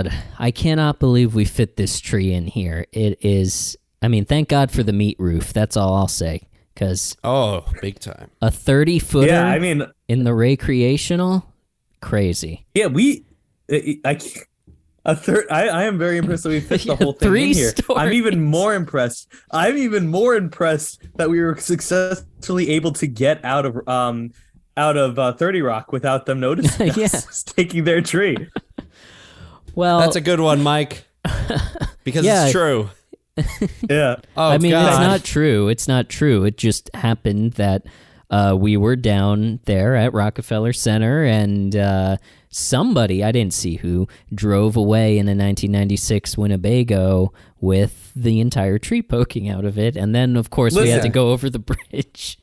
God. I cannot believe we fit this tree in here. It is, I mean, thank God for the meat roof. That's all I'll say. Because big time. A 30-footer I mean, in the recreational, crazy. Yeah, I am very impressed that we fit the whole thing in here. Stories. I'm even more impressed that we were successfully able to get out of 30 Rock without them noticing us taking their tree. Well, that's a good one, Mike. Because it's true. Yeah. Oh, I mean, God. it's not true. It's not true. It just happened that we were down there at Rockefeller Center, and somebody, I didn't see who, drove away in a 1996 Winnebago with the entire tree poking out of it. And then, of course, we had to go over the bridge.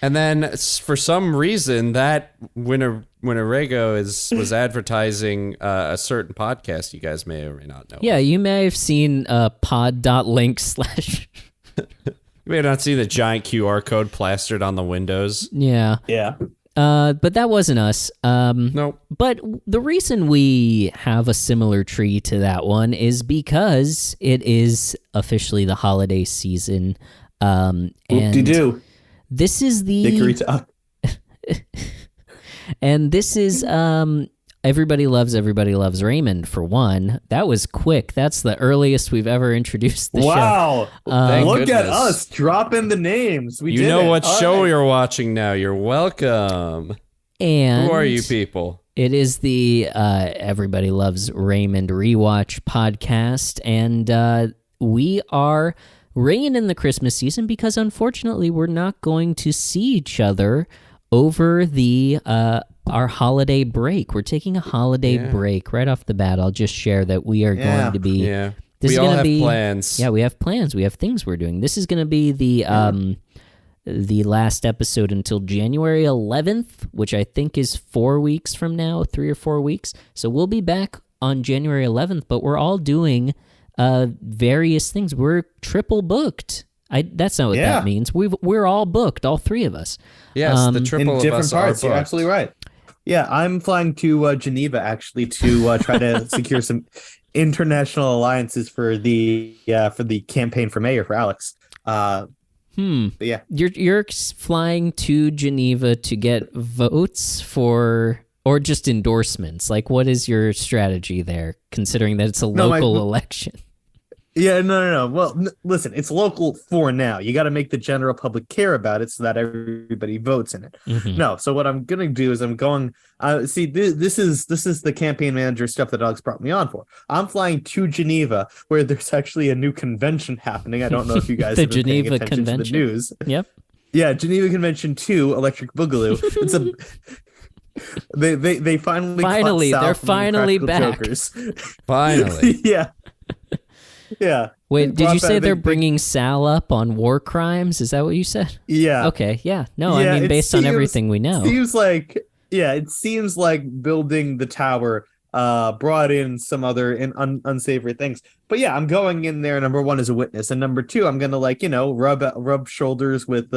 And then, for some reason, that Winnebago was advertising a certain podcast you guys may or may not know. Yeah, you may have seen pod.link/ You may have not seen the giant QR code plastered on the windows. Yeah. Yeah. But that wasn't us. Nope. But the reason we have a similar tree to that one is because it is officially the holiday season. Whoop-de-doo. This is the... Dickory Dock. And this is Everybody Loves Raymond, for one. That was quick. That's the earliest we've ever introduced the show. Wow. Look goodness. at us dropping the names. You know what show you're watching now. You're welcome. And who are you people? It is the Everybody Loves Raymond rewatch podcast, and we are ringing in the Christmas season because, unfortunately, we're not going to see each other over the our holiday break. We're taking a holiday break right off the bat. I'll just share that we are going to be. Yeah, we all have plans. Yeah, we have plans. We have things we're doing. This is going to be the last episode until January 11th, which I think is 4 weeks from now, 3 or 4 weeks. So we'll be back on January 11th, but we're all doing various things. We're triple booked. That's not what that means. We're all booked, all three of us. Yes, the triple in of different us parts. are You're booked. absolutely right. Yeah, I'm flying to Geneva actually to try to secure some international alliances for the campaign for mayor for Alex. But yeah, You're flying to Geneva to get votes for, or just endorsements. Like, what is your strategy there, considering that it's a local election? Yeah, no. Well, listen, it's local for now. You got to make the general public care about it so that everybody votes in it. Mm-hmm. No, so what I'm gonna do is I'm going. See, this is the campaign manager stuff that Alex brought me on for. I'm flying to Geneva, where there's actually a new convention happening. I don't know if you guys The have been paying Geneva attention Convention? to the news. Yep. Yeah, Geneva Convention 2, Electric Boogaloo. It's a. They finally they're finally back. Jokers. Finally. Yeah. Yeah. Wait, did you say they're bringing Sal up on war crimes? Is that what you said? Yeah. Okay, yeah. No, Yeah, I mean, it based on seems- everything we know. It seems like building the tower brought in some other unsavory things. But yeah, I'm going in there, number one, as a witness, and number two, I'm gonna rub shoulders with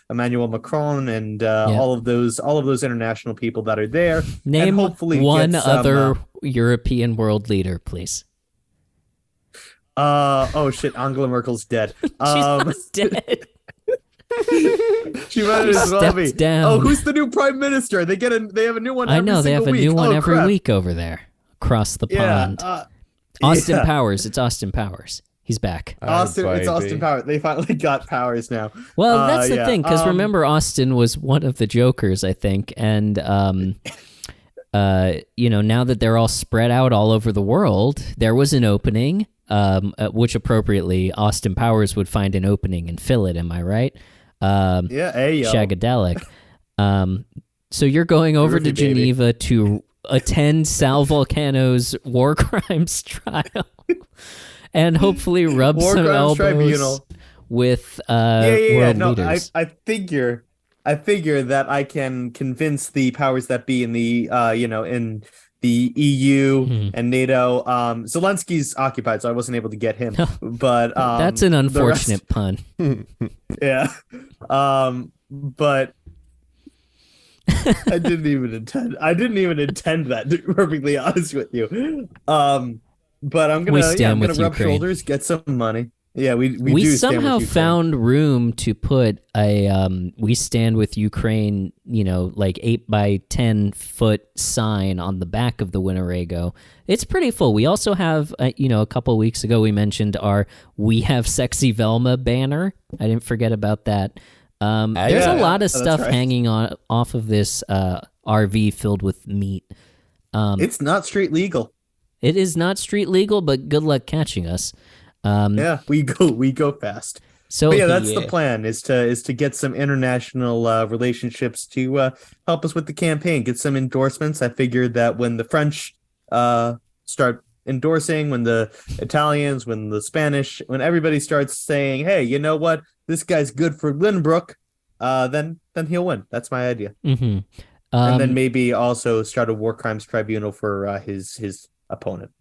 Emmanuel Macron and all of those international people that are there. Name and hopefully one get some, other European world leader, please. oh shit, Angela Merkel's dead. She's not dead. She might as well be. Down. Oh, who's the new prime minister? They have a new one. I know, they have a new one every crap. week over there across the pond. Austin Powers. It's Austin Powers. He's back. It's Austin Powers. They finally got powers now. Well, that's the thing, because remember, Austin was one of the Jokers, I think, and now that they're all spread out all over the world, there was an opening, which appropriately Austin Powers would find an opening and fill it. Am I right? Shagadelic. So you're going over to Geneva to attend Sal Volcano's war crimes trial and hopefully rub some elbows tribunal with world no, leaders. I figure that I can convince the powers that be in the in the EU and NATO. Zelensky's occupied, so I wasn't able to get him. But that's an unfortunate pun. Yeah. But I didn't even intend that, to be perfectly honest with you. but I'm We gonna stand with rub Ukraine. shoulders, get some money. Yeah, we We do stand somehow with Ukraine. found room to put a "We stand with Ukraine," like 8 by 10 foot sign on the back of the Winnebago. It's pretty full. We also have, a couple of weeks ago we mentioned our "We Have Sexy Velma" banner. I didn't forget about that. There's a lot of that's stuff right. hanging off of this RV filled with meat. It's not street legal. It is not street legal, but good luck catching us. Yeah, we go fast. So But yeah, that's the plan is to get some international relationships to help us with the campaign, get some endorsements. I figured that when the French start endorsing, when the Italians, when the Spanish, when everybody starts saying, "Hey, you know what? This guy's good for Lynbrook," then he'll win. That's my idea. Mm-hmm. And then maybe also start a war crimes tribunal for his opponent.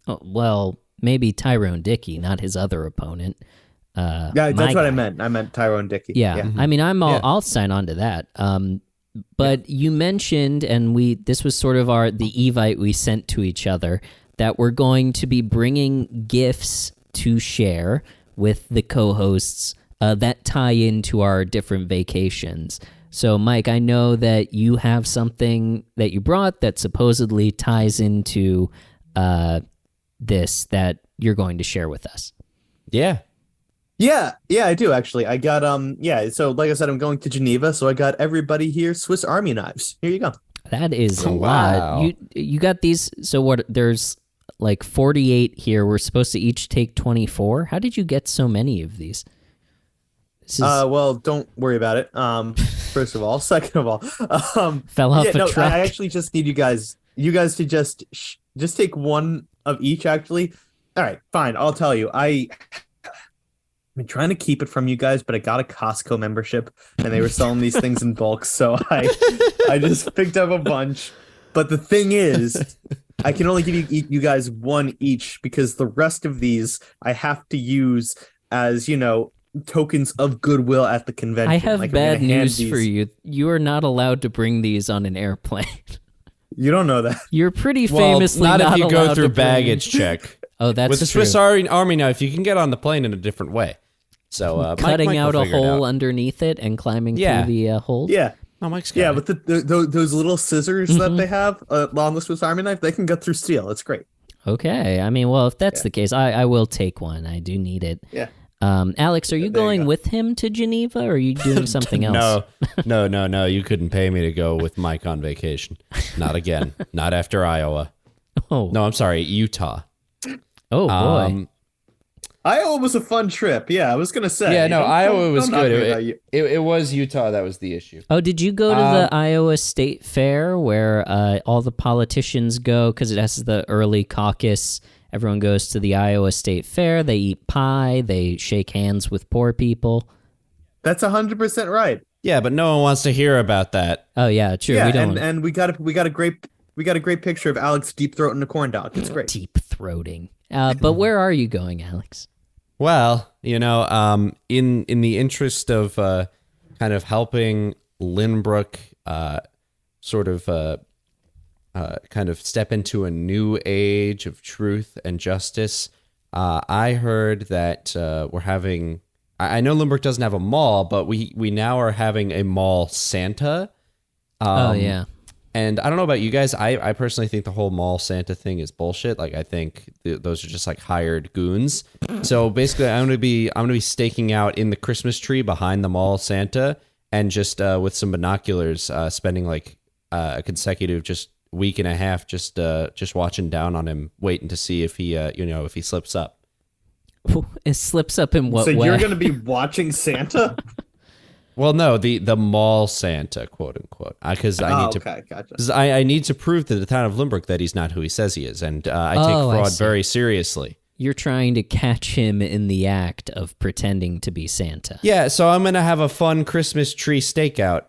Well, maybe Tyrone Dickey, not his other opponent. Yeah, that's what guy. I meant. I meant Tyrone Dickey. Yeah. I mean, Yeah. I'll sign on to that. But you mentioned, and this was sort of the Evite we sent to each other, that we're going to be bringing gifts to share with the co-hosts that tie into our different vacations. So, Mike, I know that you have something that you brought that supposedly ties into this that you're going to share with us. Yeah. Yeah, I do actually. I got so like I said, I'm going to Geneva, so I got everybody here Swiss Army knives. Here you go. That is a Wow. lot. You got these. So what? There's like 48 here. We're supposed to each take 24. How did you get so many of these? This is, Well, don't worry about it. First of all, second of all, fell off a truck. I actually just need you guys to just take one of each. Actually, all right, fine. I'll tell you. I've been trying to keep it from you guys, but I got a Costco membership, and they were selling these things in bulk, so I just picked up a bunch. But the thing is, I can only give you guys one each because the rest of these I have to use as tokens of goodwill at the convention. I have Like, I'm bad gonna hand news these- for you. You are not allowed to bring these on an airplane. You don't know that. You're pretty Well, famously not if you allowed go to through bring- baggage check. Oh, that's With the true. Swiss Army knife, you can get on the plane in a different way. So Cutting Mike out will a figure it hole out. underneath it and climbing Yeah. through the hole. Yeah, Oh, Mike's got yeah, it. with those little scissors that they have on the Swiss Army knife, they can cut through steel. It's great. Okay. I mean, well, if that's the case, I will take one. I do need it. Yeah. Alex, are you There you going go. with him to Geneva, or are you doing something else? No. You couldn't pay me to go with Mike on vacation. Not again. Not after Iowa. Oh, No, I'm sorry, Utah. oh boy. Iowa was a fun trip. Yeah, I was gonna say. Yeah, no, Iowa was knock me good. about you. It was Utah that was the issue. Oh, did you go to the Iowa State Fair where all the politicians go because it has the early caucus? Everyone goes to the Iowa State Fair. They eat pie. They shake hands with poor people. That's 100% right. Yeah, but no one wants to hear about that. Oh yeah, true. Yeah, we don't and we got a great picture of Alex deep throating a corn dog. It's great. deep throating. But where are you going, Alex? Well, in the interest of kind of helping Lynbrook kind of step into a new age of truth and justice, I heard that we're having. I know Lynbrook doesn't have a mall, but we now are having a mall Santa. Oh yeah. And I don't know about you guys. I personally think the whole mall Santa thing is bullshit. Like I think those are just like hired goons. So basically, I'm gonna be staking out in the Christmas tree behind the mall Santa, and just with some binoculars, spending like a consecutive just week and a half, just watching down on him, waiting to see if he if he slips up. It slips up in what So way? you're gonna be watching Santa? Well, no, the mall Santa, quote unquote, because I need to. Okay, gotcha. 'Cause I need to prove to the town of Lynbrook that he's not who he says he is, and I take Oh, I fraud see. very seriously. You're trying to catch him in the act of pretending to be Santa. Yeah, so I'm gonna have a fun Christmas tree stakeout.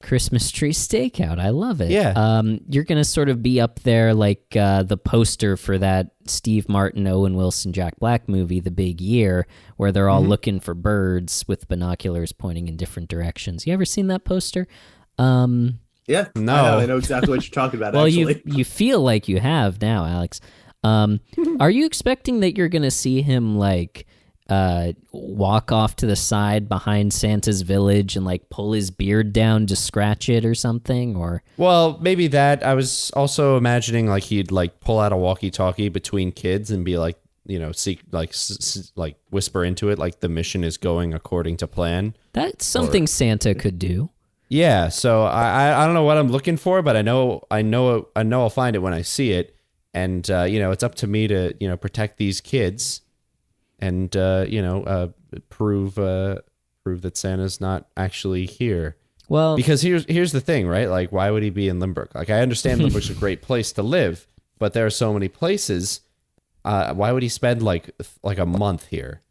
Christmas tree stakeout. I love it. Yeah. You're gonna sort of be up there like the poster for that Steve Martin, Owen Wilson, Jack Black movie, The Big Year, where they're all looking for birds with binoculars pointing in different directions. You ever seen that poster? Yeah. No. I know exactly what you're talking about. Well, actually. you feel like you have now, Alex. Are you expecting that you're going to see him like walk off to the side behind Santa's village and like pull his beard down to scratch it or something? Or Well, maybe that. I was also imagining like he'd like pull out a walkie-talkie between kids and be like, seek like like whisper into it like the mission is going according to plan. that's something Santa could do. Yeah, so I don't know what I'm looking for, but I know I'll find it when I see it, and it's up to me to protect these kids, and prove that Santa's not actually here. Well, Because here's the thing, right? Like, why would he be in Limburg? Like, I understand Limburg's a great place to live, but there are so many places. Why would he spend like a month here?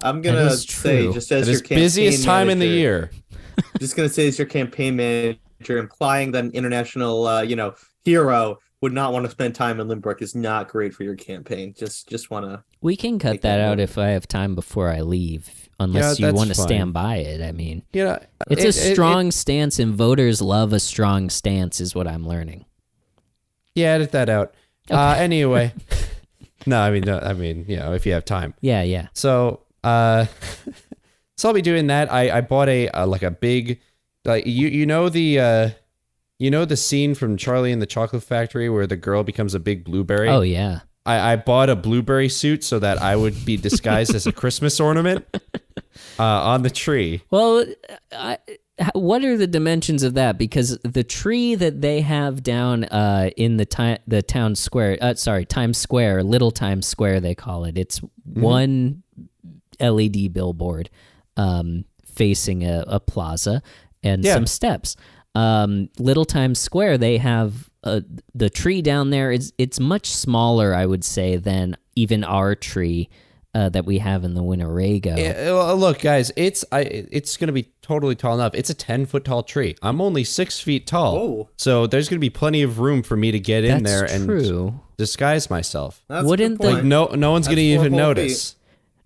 I'm gonna is say, true. just as At your his campaign busiest time in the manager- year. just gonna say, as your campaign manager, implying that an international, hero would not want to spend time in Limburg is not great for your campaign. Just wanna. we can cut Make that that out note. if I have time before I leave, unless Yeah, you that's want to fine. stand by it. I mean, It's it's a strong stance, and voters love a strong stance, is what I'm learning. Yeah, edit that out. Anyway. No, I mean, if you have time. Yeah. So, so I'll be doing that. I bought a big, like the scene from Charlie and the Chocolate Factory where the girl becomes a big blueberry. Oh, yeah. I bought a blueberry suit so that I would be disguised as a Christmas ornament on the tree. Well, what are the dimensions of that? Because the tree that they have down in the town square, Times Square, Little Times Square, they call it. It's one LED billboard facing a plaza and some steps. Little Times Square, they have the tree down there. It's much smaller, I would say, than even our tree that we have in the Winnebago. Well, look, guys, it's going to be totally tall enough. It's a 10-foot tall tree. I'm only 6 feet tall. Oh. So there's going to be plenty of room for me to get in there and true. disguise myself. That's Wouldn't a good the- point. No one's going to That's 4 even whole notice.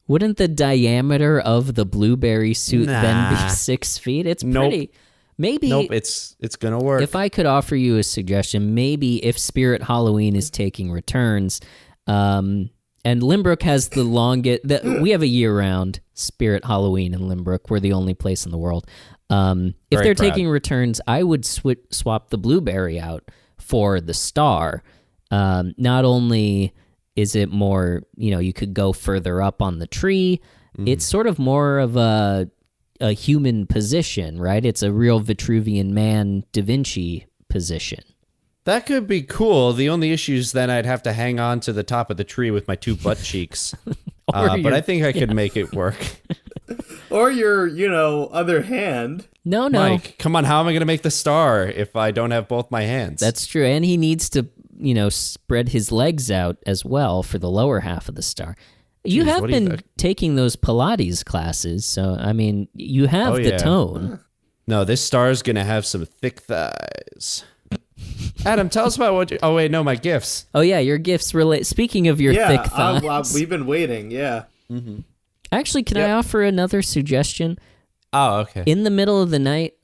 Wouldn't the diameter of the blueberry suit then be Nah. 6 feet? It's Nope. pretty. Maybe Nope, it's going to work. if I could offer you a suggestion, maybe if Spirit Halloween is taking returns, and Limbrook has the longest, we have a year-round Spirit Halloween in Limbrook. We're the only place in the world. If Very they're proud. taking returns, I would swap the blueberry out for the star. Not only is it more, you could go further up on the tree, it's sort of more of a human position, right? It's a real Vitruvian Man Da Vinci position. That could be cool. The only issue is then I'd have to hang on to the top of the tree with my 2 butt cheeks. But I think I could make it work. Or your, other hand. No. Mike, come on, how am I going to make the star if I don't have both my hands? That's true. And he needs to, spread his legs out as well for the lower half of the star. You Jeez, have what do you been think? taking those Pilates classes, so, I mean, you have the yeah. tone. No, this star's going to have some thick thighs. Adam, tell us about what you... Oh, wait, no, my gifts. Oh, yeah, your gifts relate. Speaking of your thick thighs. We've been waiting. Yeah. Actually, can I offer another suggestion? Oh, okay. In the middle of the night,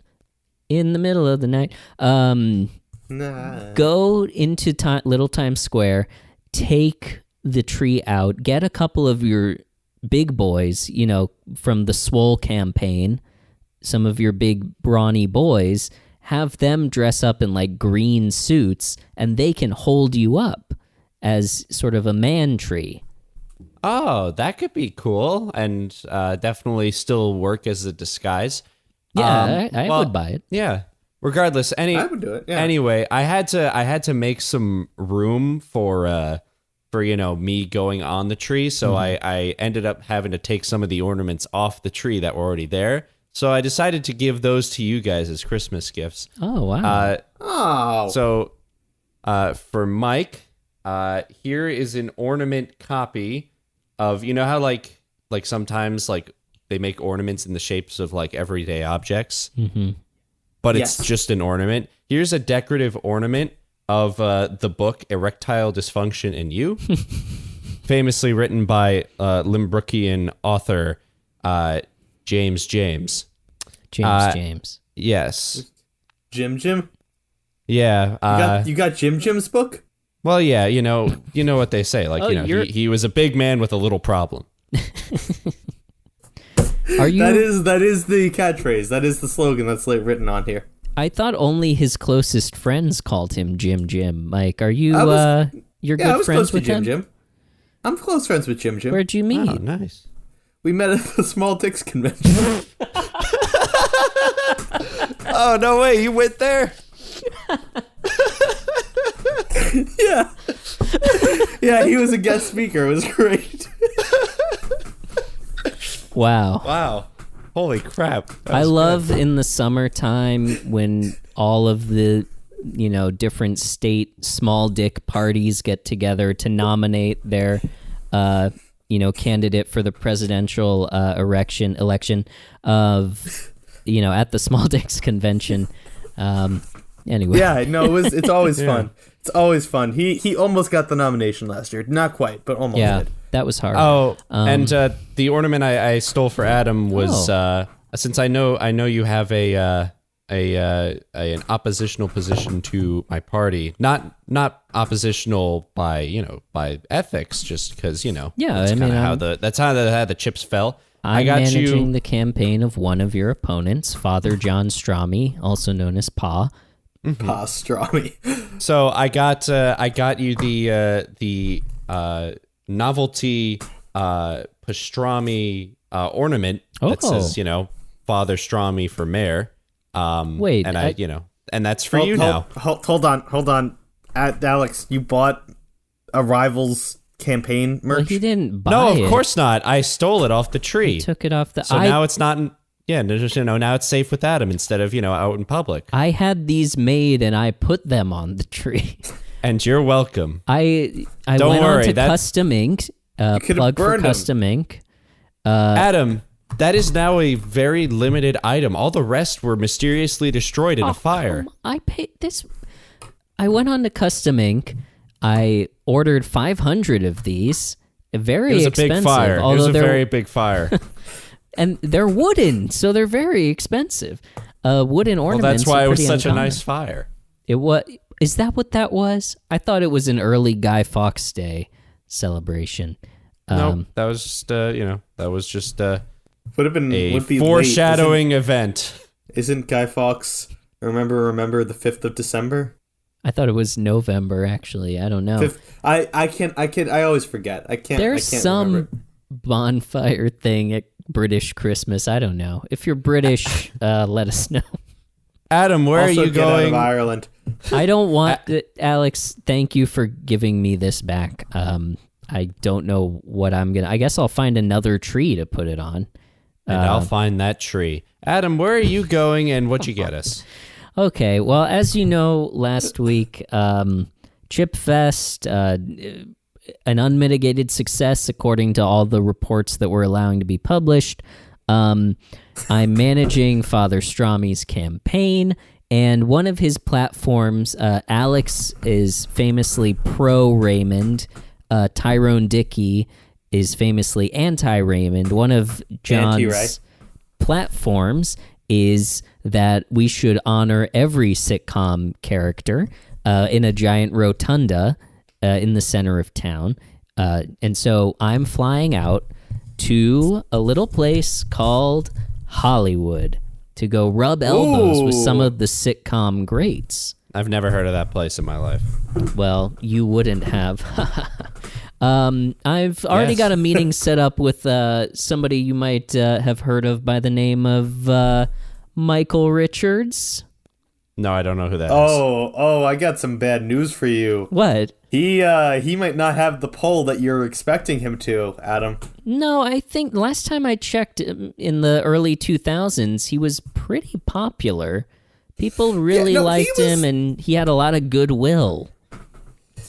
Nah. go into Little Times Square, take the tree out, get a couple of your big boys, from the Swole campaign, some of your big brawny boys, have them dress up in like green suits, and they can hold you up as sort of a man tree. Oh, that could be cool and definitely still work as a disguise. Yeah, I well, would buy it. Yeah. Regardless, I would do it. Yeah. Anyway, I had to make some room for me going on the tree, so I ended up having to take some of the ornaments off the tree that were already there. So I decided to give those to you guys as Christmas gifts. Oh, wow. Oh. So for Mike, here is an ornament copy of, how like sometimes like they make ornaments in the shapes of like everyday objects, but it's Yes. just an ornament. Here's a decorative ornament of the book Erectile Dysfunction in You, famously written by Limbrookian author James. James. Yes. Jim. Yeah. You got Jim's book? Well, yeah, you know what they say. Like, he was a big man with a little problem. Are you? That is the catchphrase. That is the slogan that's written on here. I thought only his closest friends called him Jim. Mike, are you? You're good friends with him. Jim. I'm close friends with Jim. Where'd you meet? Oh, nice. We met at the Small Dicks convention. Oh, no way. You went there? Yeah. Yeah, he was a guest speaker. It was great. Wow. Holy crap. I love in the summertime when all of the, different state small dick parties get together to nominate their, candidate for the presidential election of, at the Small Dicks convention. Anyway. Yeah, no, it's always fun. It's always fun. He almost got the nomination last year. Not quite, but almost did. That was hard. Oh, and the ornament I stole for Adam was since I know you have an oppositional position to my party, not oppositional by ethics, just because that's how the chips fell. I'm managing the campaign of one of your opponents, Father John Strami, also known as Pa. Mm-hmm. Pa Strami. So I got you the novelty pastrami ornament that says Father Strami for mayor. Wait, and and that's for you now. Hold on. Alex, you bought a rival's campaign merch? Well, he didn't buy it. No, of course not. I stole it off the tree. He took it off the. So now it's not. Now it's safe with Adam instead of out in public. I had these made and I put them on the tree. And you're welcome. I Don't went worry, on to Custom Ink. Plug for Custom Ink. Adam, that is now a very limited item. All the rest were mysteriously destroyed in a fire. I paid this. I went on to Custom Ink. I ordered 500 of these. Very expensive. Big fire. It was a very big fire. And they're wooden, so they're very expensive. Wooden ornaments. Well, that's why it was such uncommon. a nice fire. It was. Is that what that was? I thought it was an early Guy Fawkes Day celebration. No, that was just that was just would have been a foreshadowing event. Isn't Guy Fawkes remember the 5th of December? I thought it was November. Actually, I don't know. I always forget. There's some remember. Bonfire thing at British Christmas. I don't know. If you're British, let us know. Adam, where also are you get out going? of Ireland. I don't want Alex, thank you for giving me this back. I don't know what I'm gonna. I guess I'll find another tree to put it on. And I'll find that tree. Adam, where are you going and what'd you get us? Okay, well, as you know, last week, Chip Fest, an unmitigated success according to all the reports that we're allowing to be published. I'm managing Father Strami's campaign, and one of his platforms, Alex is famously pro-Raymond. Tyrone Dickey is famously anti-Raymond. One of John's platforms is that we should honor every sitcom character in a giant rotunda in the center of town. And so I'm flying out to a little place called Hollywood to go rub elbows with some of the sitcom greats. I've never heard of that place in my life. Well, you wouldn't have. I've already got a meeting set up with somebody you might have heard of by the name of Michael Richards. No, I don't know who that is. Oh, I got some bad news for you. What? He might not have the pull that you're expecting him to, Adam. No, I think last time I checked in the early 2000s, he was pretty popular. People really liked him, and he had a lot of goodwill.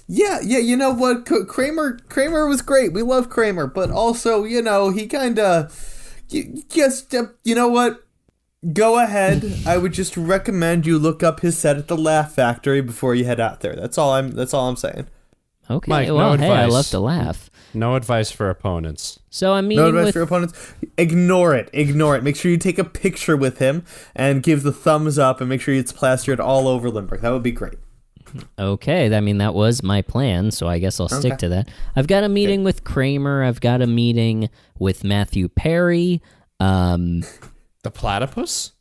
Yeah, you know what? Kramer was great. We love Kramer, but also, he kind of just, you know what? Go ahead. I would just recommend you look up his set at the Laugh Factory before you head out there. That's all I'm saying. Okay. Mike, well, no advice. I love to laugh. No advice for opponents. So I'm meeting No advice for opponents. Ignore it. Make sure you take a picture with him and give the thumbs up, and make sure it's plastered all over Limerick. That would be great. Okay, I mean, that was my plan, so I guess I'll stick to that. I've got a meeting with Kramer. I've got a meeting with Matthew Perry. The platypus?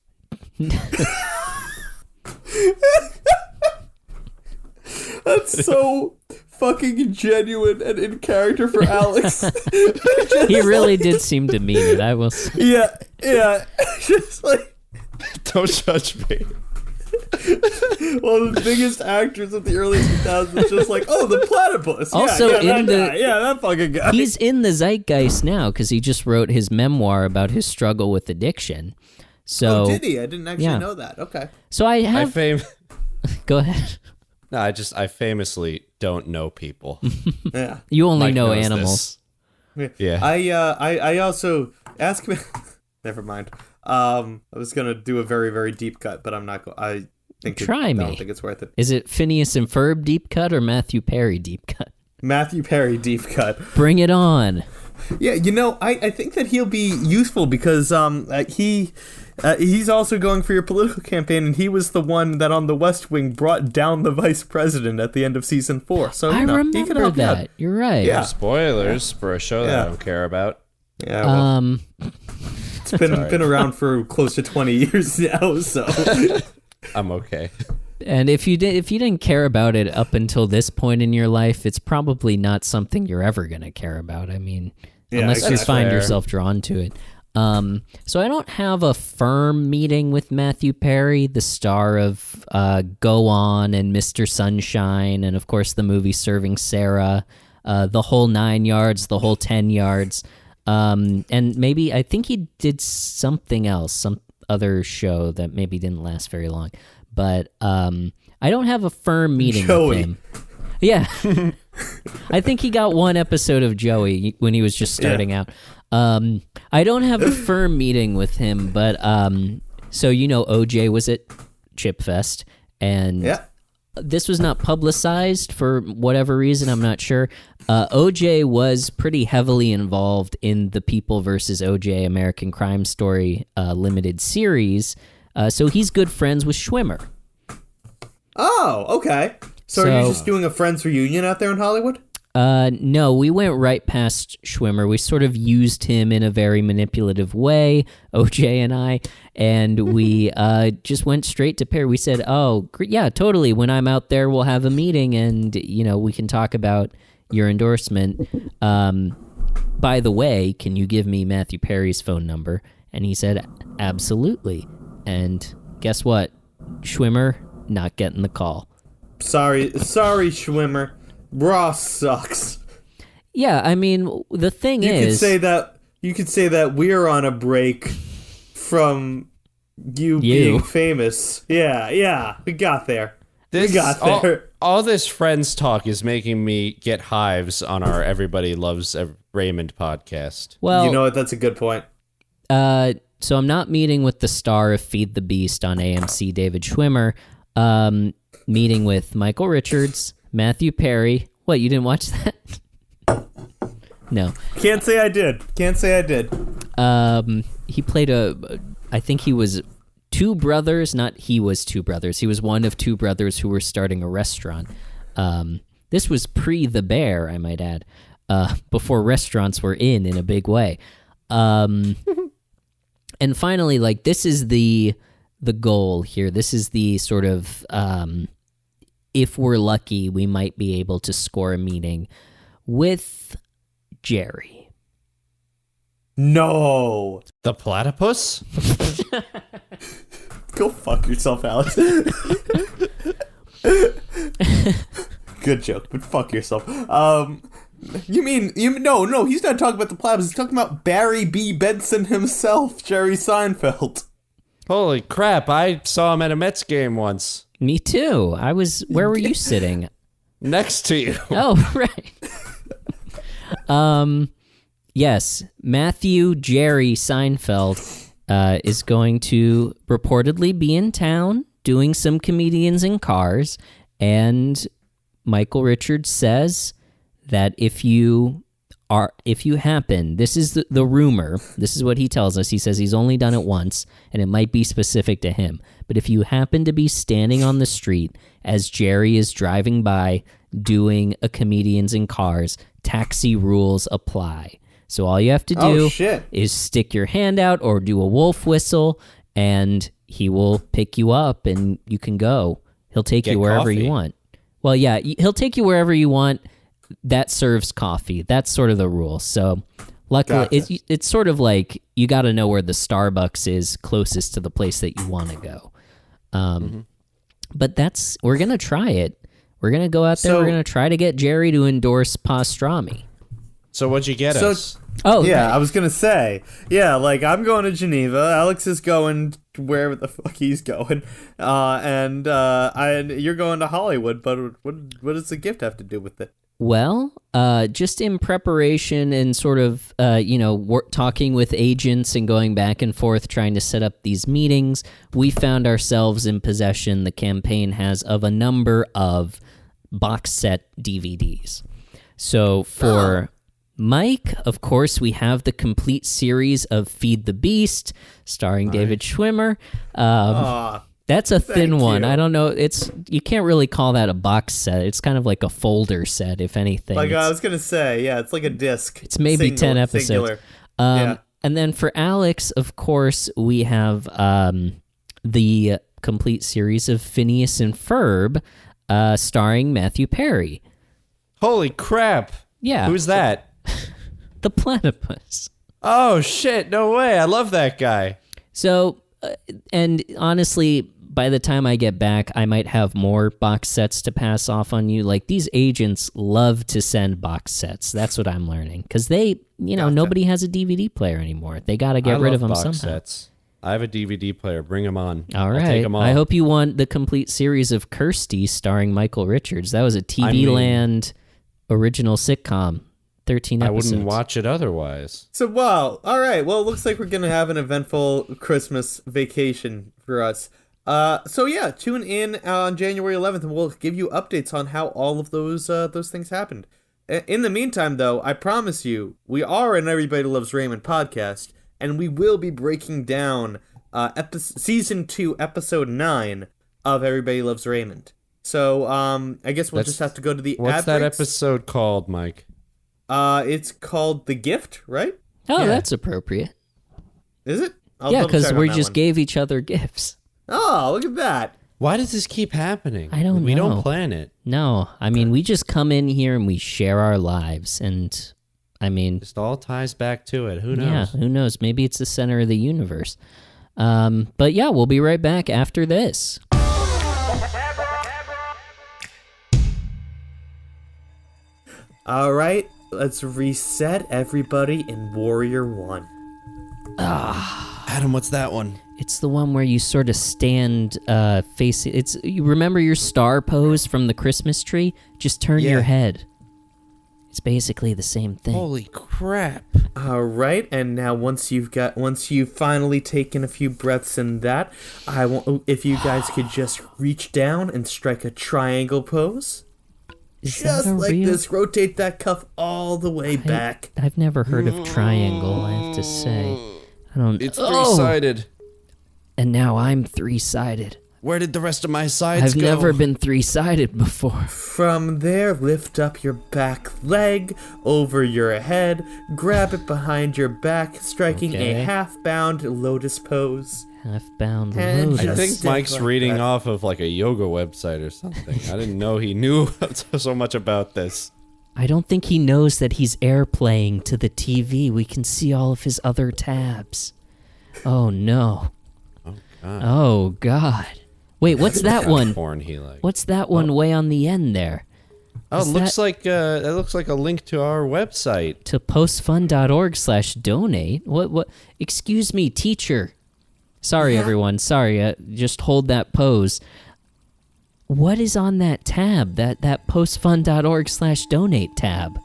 That's so fucking genuine and in character for Alex. He really did seem to mean it, I will say. Yeah. Just like, Don't judge me. one of the biggest actors of the early 2000s, just like, oh, the platypus. Also, that fucking guy. He's in the zeitgeist now because he just wrote his memoir about his struggle with addiction. So, did he? I didn't actually know that. Okay. So I have. Go ahead. No, I famously don't know people. Yeah. You only Mike know knows animals. this. Yeah. I also ask me. Never mind. I was gonna do a very, very deep cut, but I'm not. I think Try me. I don't think it's worth it. Is it Phineas and Ferb deep cut or Matthew Perry deep cut? Matthew Perry deep cut. Bring it on. Yeah, I think that he'll be useful because he's also going for your political campaign, and he was the one that on The West Wing brought down the vice president at the end of season 4. So I he could remember help you out. that. You're right. Yeah. Spoilers for a show that I don't care about. Yeah, well, it's been around for close to 20 years now, so I'm okay. And if you didn't care about it up until this point in your life, it's probably not something you're ever going to care about. I mean, unless you find yourself drawn to it. So I don't have a firm meeting with Matthew Perry, the star of Go On and Mr. Sunshine, and of course the movie Serving Sarah, the whole 9 yards, the whole 10 yards. And maybe I think he did something else, some other show that maybe didn't last very long. But I don't have a firm meeting with him. Yeah. I think he got one episode of Joey when he was just starting out. I don't have a firm meeting with him, but so OJ was at Chip Fest, and this was not publicized for whatever reason, I'm not sure. OJ was pretty heavily involved in the People versus OJ American Crime Story limited series, so he's good friends with Schwimmer. Oh, okay. So are you just doing a Friends reunion out there in Hollywood? No, we went right past Schwimmer. We sort of used him in a very manipulative way, OJ and I, and we just went straight to Perry. We said, oh, yeah, totally. When I'm out there, we'll have a meeting, and, we can talk about your endorsement. By the way, can you give me Matthew Perry's phone number? And he said, absolutely. And guess what? Schwimmer, not getting the call. Sorry, Schwimmer. Ross sucks. Yeah, I mean, the thing you is... You could say that we're on a break from you being famous. Yeah, we got there. All this Friends talk is making me get hives on our Everybody Loves Raymond podcast. Well, you know what? That's a good point. So I'm not meeting with the star of Feed the Beast on AMC, David Schwimmer. Meeting with Michael Richards, Matthew Perry. What, you didn't watch that? No. Can't say I did. He played I think he was two brothers, not he was two brothers. He was one of two brothers who were starting a restaurant. This was pre The Bear, I might add, before restaurants were in a big way. And finally, this is the goal here. This is the sort of, if we're lucky, we might be able to score a meeting with Jerry. No. The platypus? Go fuck yourself, Alex. Good joke, but fuck yourself. No, he's not talking about the platypus. He's talking about Barry B. Benson himself, Jerry Seinfeld. Holy crap, I saw him at a Mets game once. Me too. Where were you sitting? Next to you. Oh, right. Yes, Matthew Jerry Seinfeld is going to reportedly be in town doing some comedians in cars, and Michael Richards says that if you if you happen, this is the rumor, this is what he tells us. He says he's only done it once, and it might be specific to him. But if you happen to be standing on the street as Jerry is driving by doing a Comedians in Cars, taxi rules apply. So all you have to do is stick your hand out or do a wolf whistle, and he will pick you up and you can go. He'll take you wherever you want. Well, yeah, he'll take you wherever you want. That serves coffee. That's sort of the rule. So luckily, it's sort of like you got to know where the Starbucks is closest to the place that you want to go. But we're going to try it. We're going to go out there. We're going to try to get Jerry to endorse pastrami. So what'd you get us? Oh, yeah, I was going to say. Yeah, like I'm going to Geneva. Alex is going wherever the fuck he's going. And you're going to Hollywood. But what does the gift have to do with it? Well, just in preparation and sort of, talking with agents and going back and forth trying to set up these meetings, we found ourselves in possession, the campaign has, of a number of box set DVDs. So for Mike, of course, we have the complete series of Feed the Beast, starring David Schwimmer. That's a thin one. I don't know. You can't really call that a box set. It's kind of like a folder set, if anything. Like I was gonna say, yeah, it's like a disc. It's maybe 10 episodes. Singular. And then for Alex, of course, we have the complete series of Phineas and Ferb, starring Matthew Perry. Holy crap! Yeah, who's that? The platypus. Oh shit! No way! I love that guy. So, and honestly, by the time I get back, I might have more box sets to pass off on you. Like, these agents love to send box sets. That's what I'm learning. Because they, nobody has a DVD player anymore. They got to get rid of them somehow. Sets. I have a DVD player. Bring them on. All right. I'll take them all. I hope you want the complete series of Kirsty starring Michael Richards. That was a TV Land original sitcom. 13 episodes. I wouldn't watch it otherwise. So, wow. All right. Well, it looks like we're going to have an eventful Christmas vacation for us. So yeah, tune in on January 11th, and we'll give you updates on how all of those things happened. In the meantime, though, I promise you, we are an Everybody Loves Raymond podcast, and we will be breaking down season 2, episode 9 of Everybody Loves Raymond. So I guess we'll just have to go to the. What's that episode called, Mike? It's called The Gift, right? Oh, yeah. That's appropriate. Is it? Yeah, because we just gave each other gifts. Oh, look at that. Why does this keep happening? I don't know. We don't plan it. No, I mean, we just come in here and we share our lives. And, I mean... It all ties back to it. Who knows? Yeah, who knows? Maybe it's the center of the universe. But yeah, we'll be right back after this. All right, let's reset everybody in Warrior 1. Adam, what's that one? It's the one where you sort of stand facing... You remember your star pose from the Christmas tree? Just turn your head. It's basically the same thing. Holy crap. All right, and now once you've finally taken a few breaths in that, I want if you guys could just reach down and strike a triangle pose. Just like this, rotate that cuff all the way back. I've never heard of triangle, I have to say. It's three-sided. And now I'm three-sided. Where did the rest of my sides go? I've never been three-sided before. From there, lift up your back leg over your head, grab it behind your back, striking a half-bound lotus pose. Half-bound lotus. I think Mike's reading off of like a yoga website or something. I didn't know he knew so much about this. I don't think he knows that he's airplaying to the TV. We can see all of his other tabs. Oh, no. Oh, God. Wait, what's that one? Porn he likes. What's that one way on the end there? Oh, it looks like a link to our website. To postfund.org/donate. What? Excuse me, teacher. Sorry, everyone. Sorry. Just hold that pose. What is on that tab? That postfund.org/donate tab.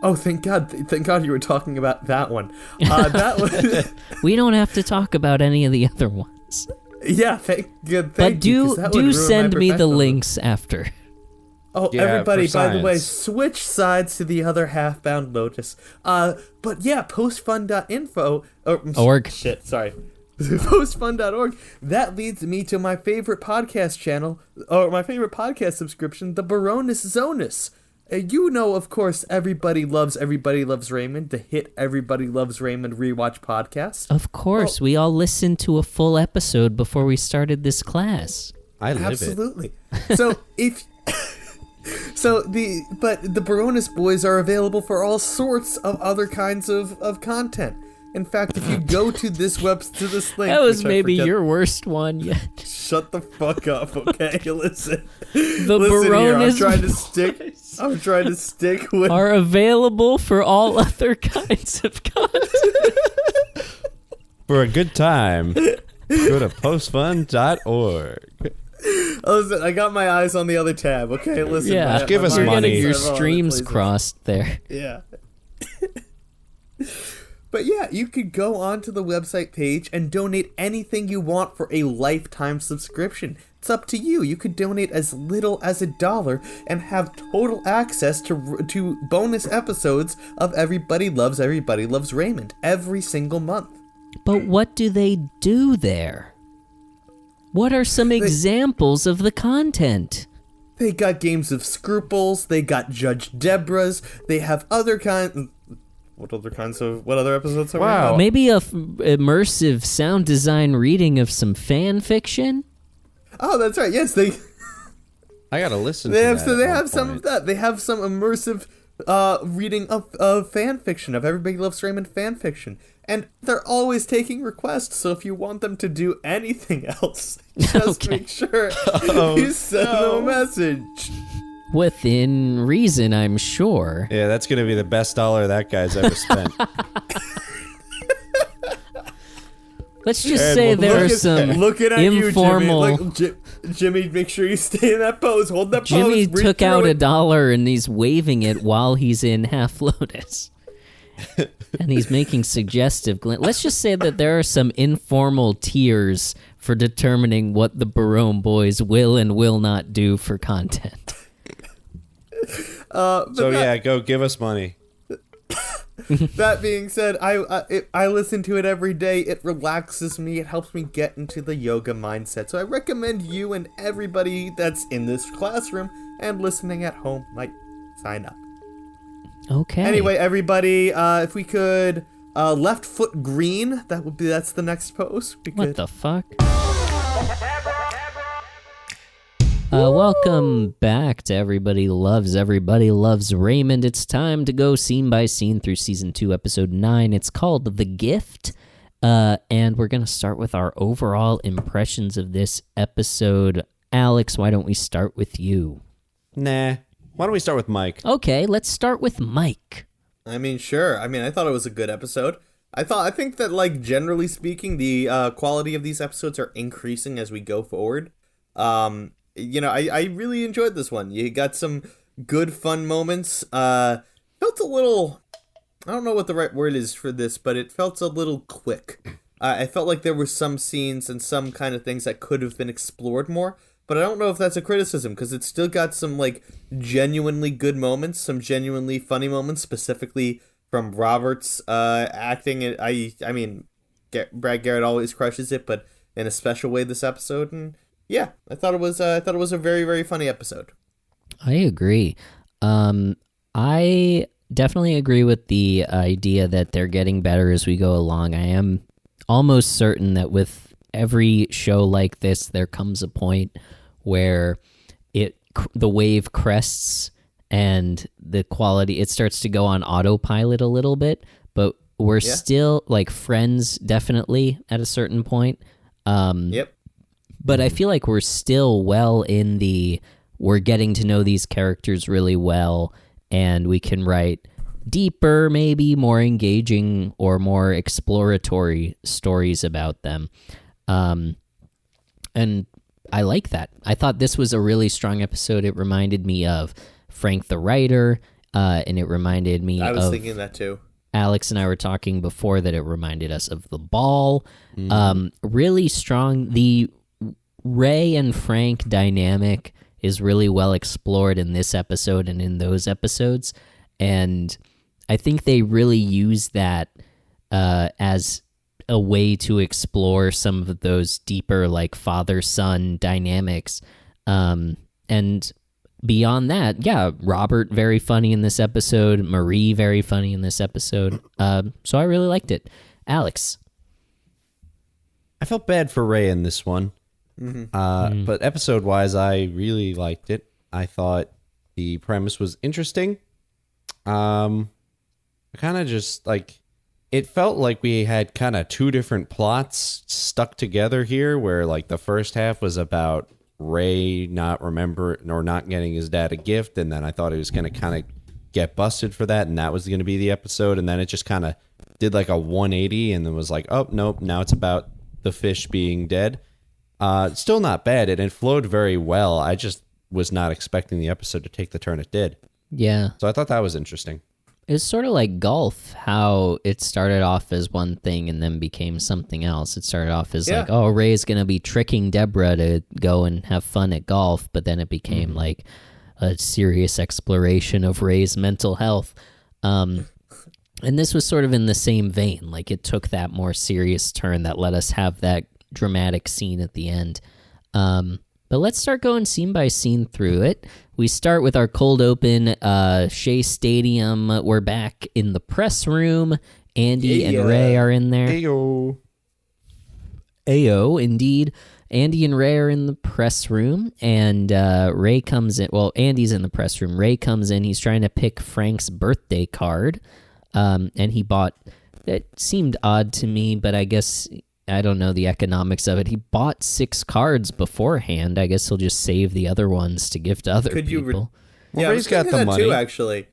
Oh, thank God! Thank God you were talking about that one. That was. We don't have to talk about any of the other ones. Yeah, thank but you. Do send me the links after. Oh, Yeah, everybody, for by the way, science. switch sides to the other half-bound Lotus. But yeah, postfund.info Org. Shit, sorry. Postfund.org. That leads me to my favorite podcast channel, or my favorite podcast subscription, the Baroness Zonus. You know, of course, Everybody Loves Raymond, the hit Everybody Loves Raymond rewatch podcast. Of course, we all listened to a full episode before we started this class. I live Absolutely. So if the Baroness boys are available for all sorts of other kinds of content. In fact, if you go to this to this link, That was which I maybe forget- your worst one yet. Shut the fuck up, okay? Listen. The Listen here, Baroness I'm trying to stick with are available for all other kinds of content. it. For a good time, go to postfund.org. Listen, I got my eyes on the other tab, okay? Listen. Yeah, Just give us you're money. getting your Several other streams places. crossed there. Yeah. But yeah, you could go onto the website page and donate anything you want for a lifetime subscription. It's up to you. You could donate as little as $1 and have total access to bonus episodes of Everybody Loves Raymond every single month. But what do they do there? What are some examples of the content? They got games of Scruples. They got Judge Deborah's. They have other kinds. What other episodes are we Wow. on? Maybe a immersive sound design reading of some fan fiction? Oh, that's right. Yes, they I gotta listen they to have that. so they at one have some of point. that. They have some immersive reading of fan fiction, of Everybody Loves Raymond fan fiction. And they're always taking requests, so if you want them to do anything else, just Okay. make sure you send them a message. Within reason, I'm sure. Yeah, that's gonna be the best dollar that guy's ever spent. Let's just And say look there are at- some Looking at informal. you, Jimmy. Jimmy, make sure you stay in that pose. Hold that Jimmy pose. Breathe took through out it. $1 and he's waving it while he's in Half Lotus. And he's making suggestive let's just say that there are some informal tiers for determining what the Barone boys will and will not do for content. So yeah, go give us money. That being said, I listen to it every day. It relaxes me. It helps me get into the yoga mindset. So I recommend you and everybody that's in this classroom and listening at home might sign up. Okay. Anyway, everybody, if we could left foot green, that's the next post. What the fuck? Welcome back to Everybody Loves Raymond. It's time to go scene by scene through Season 2, Episode 9. It's called The Gift, and we're going to start with our overall impressions of this episode. Alex, why don't we start with you? Nah. Why don't we start with Mike? Okay, let's start with Mike. I mean, sure. I mean, I thought it was a good episode. I think that, like, generally speaking, the quality of these episodes are increasing as we go forward. You know, I really enjoyed this one. You got some good, fun moments. Felt a little, I don't know what the right word is for this, but it felt a little quick. I felt like there were some scenes and some kind of things that could have been explored more, but I don't know if that's a criticism, because it's still got some, like, genuinely good moments, some genuinely funny moments, specifically from Robert's acting. I mean, Brad Garrett always crushes it, but in a special way this episode, and yeah, I thought it was a very, very funny episode. I agree. I definitely agree with the idea that they're getting better as we go along. I am almost certain that with every show like this, there comes a point where the wave crests and the quality, it starts to go on autopilot a little bit, but we're still, like, Friends definitely at a certain point. Yep. But I feel like we're still well in we're getting to know these characters really well, and we can write deeper, maybe more engaging or more exploratory stories about them. And I like that. I thought this was a really strong episode. It reminded me of Frank the Writer, and it reminded me I was of thinking that too. Alex and I were talking before that it reminded us of The Ball. Really strong. The Ray and Frank dynamic is really well explored in this episode and in those episodes. And I think they really use that as a way to explore some of those deeper like father-son dynamics. And beyond that, yeah, Robert very funny in this episode, Marie very funny in this episode. So I really liked it. Alex. I felt bad for Ray in this one. But episode-wise, I really liked it. I thought the premise was interesting. I kind of just like... It felt like we had kind of two different plots stuck together here, where like the first half was about Ray not getting his dad a gift, and then I thought he was going to kind of get busted for that, and that was going to be the episode, and then it just kind of did like a 180, and then was like, oh, nope, now it's about the fish being dead. Still not bad, and it flowed very well. I just was not expecting the episode to take the turn it did. Yeah. So I thought that was interesting. It's sort of like golf, how it started off as one thing and then became something else. It started off as like, oh, Ray's going to be tricking Deborah to go and have fun at golf, but then it became like a serious exploration of Ray's mental health. And this was sort of in the same vein. Like it took that more serious turn that let us have that dramatic scene at the end. But let's start going scene by scene through it. We start with our cold open, Shea Stadium. We're back in the press room. Andy and Ray are in there. Ayo. Ayo, indeed. Andy and Ray are in the press room, and Ray comes in. Well, Andy's in the press room. Ray comes in. He's trying to pick Frank's birthday card, and he bought... It seemed odd to me, but I guess... I don't know the economics of it. He bought 6 cards beforehand. I guess he'll just save the other ones to give to other people. Yeah, Ray's got the money too. Actually,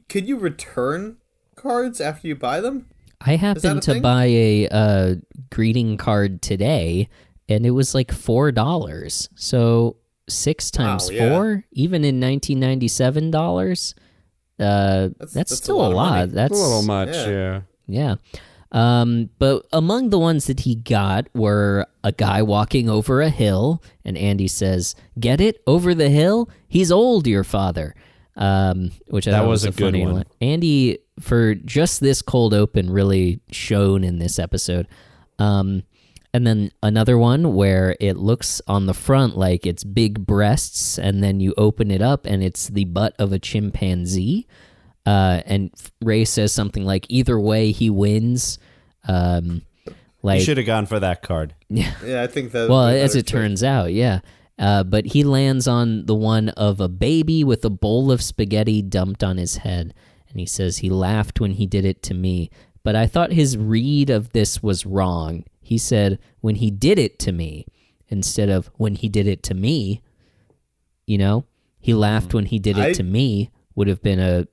could you return cards after you buy them? I happened to buy a greeting card today, and it was like $4. So 6 times 4, even in 1997 dollars. That's still a lot. That's a little much. Yeah. Yeah. But among the ones that he got were a guy walking over a hill, and Andy says, "Get it? Over the hill? He's old, your father." Which I thought was a good funny one. Andy, for just this cold open, really shone in this episode. And then another one where it looks on the front like it's big breasts, and then you open it up and it's the butt of a chimpanzee. And Ray says something like, "Either way, he wins." You should have gone for that card. Yeah, I think that. Well, as it turns out, yeah. But he lands on the one of a baby with a bowl of spaghetti dumped on his head, and he says he laughed when he did it to me. But I thought his read of this was wrong. He said when he did it to me instead of when he did it to me. You know, he laughed when he did it to me would have been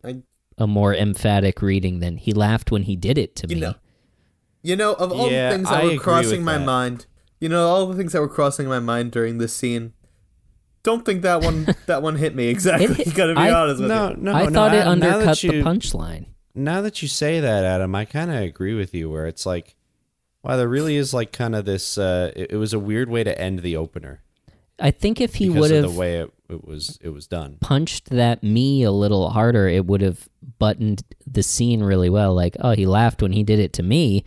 a more emphatic reading than he laughed when he did it to me. You know, of all the things that were crossing my mind, during this scene, don't think that one hit me exactly. Gotta be honest with you. I thought it undercut the punchline. Now that you say that, Adam, I kind of agree with you. Where it's like, wow, there really is like kind of this. It was a weird way to end the opener. I think if he would have the way it was done, punched that me a little harder, it would have buttoned the scene really well. Like, oh, he laughed when he did it to me.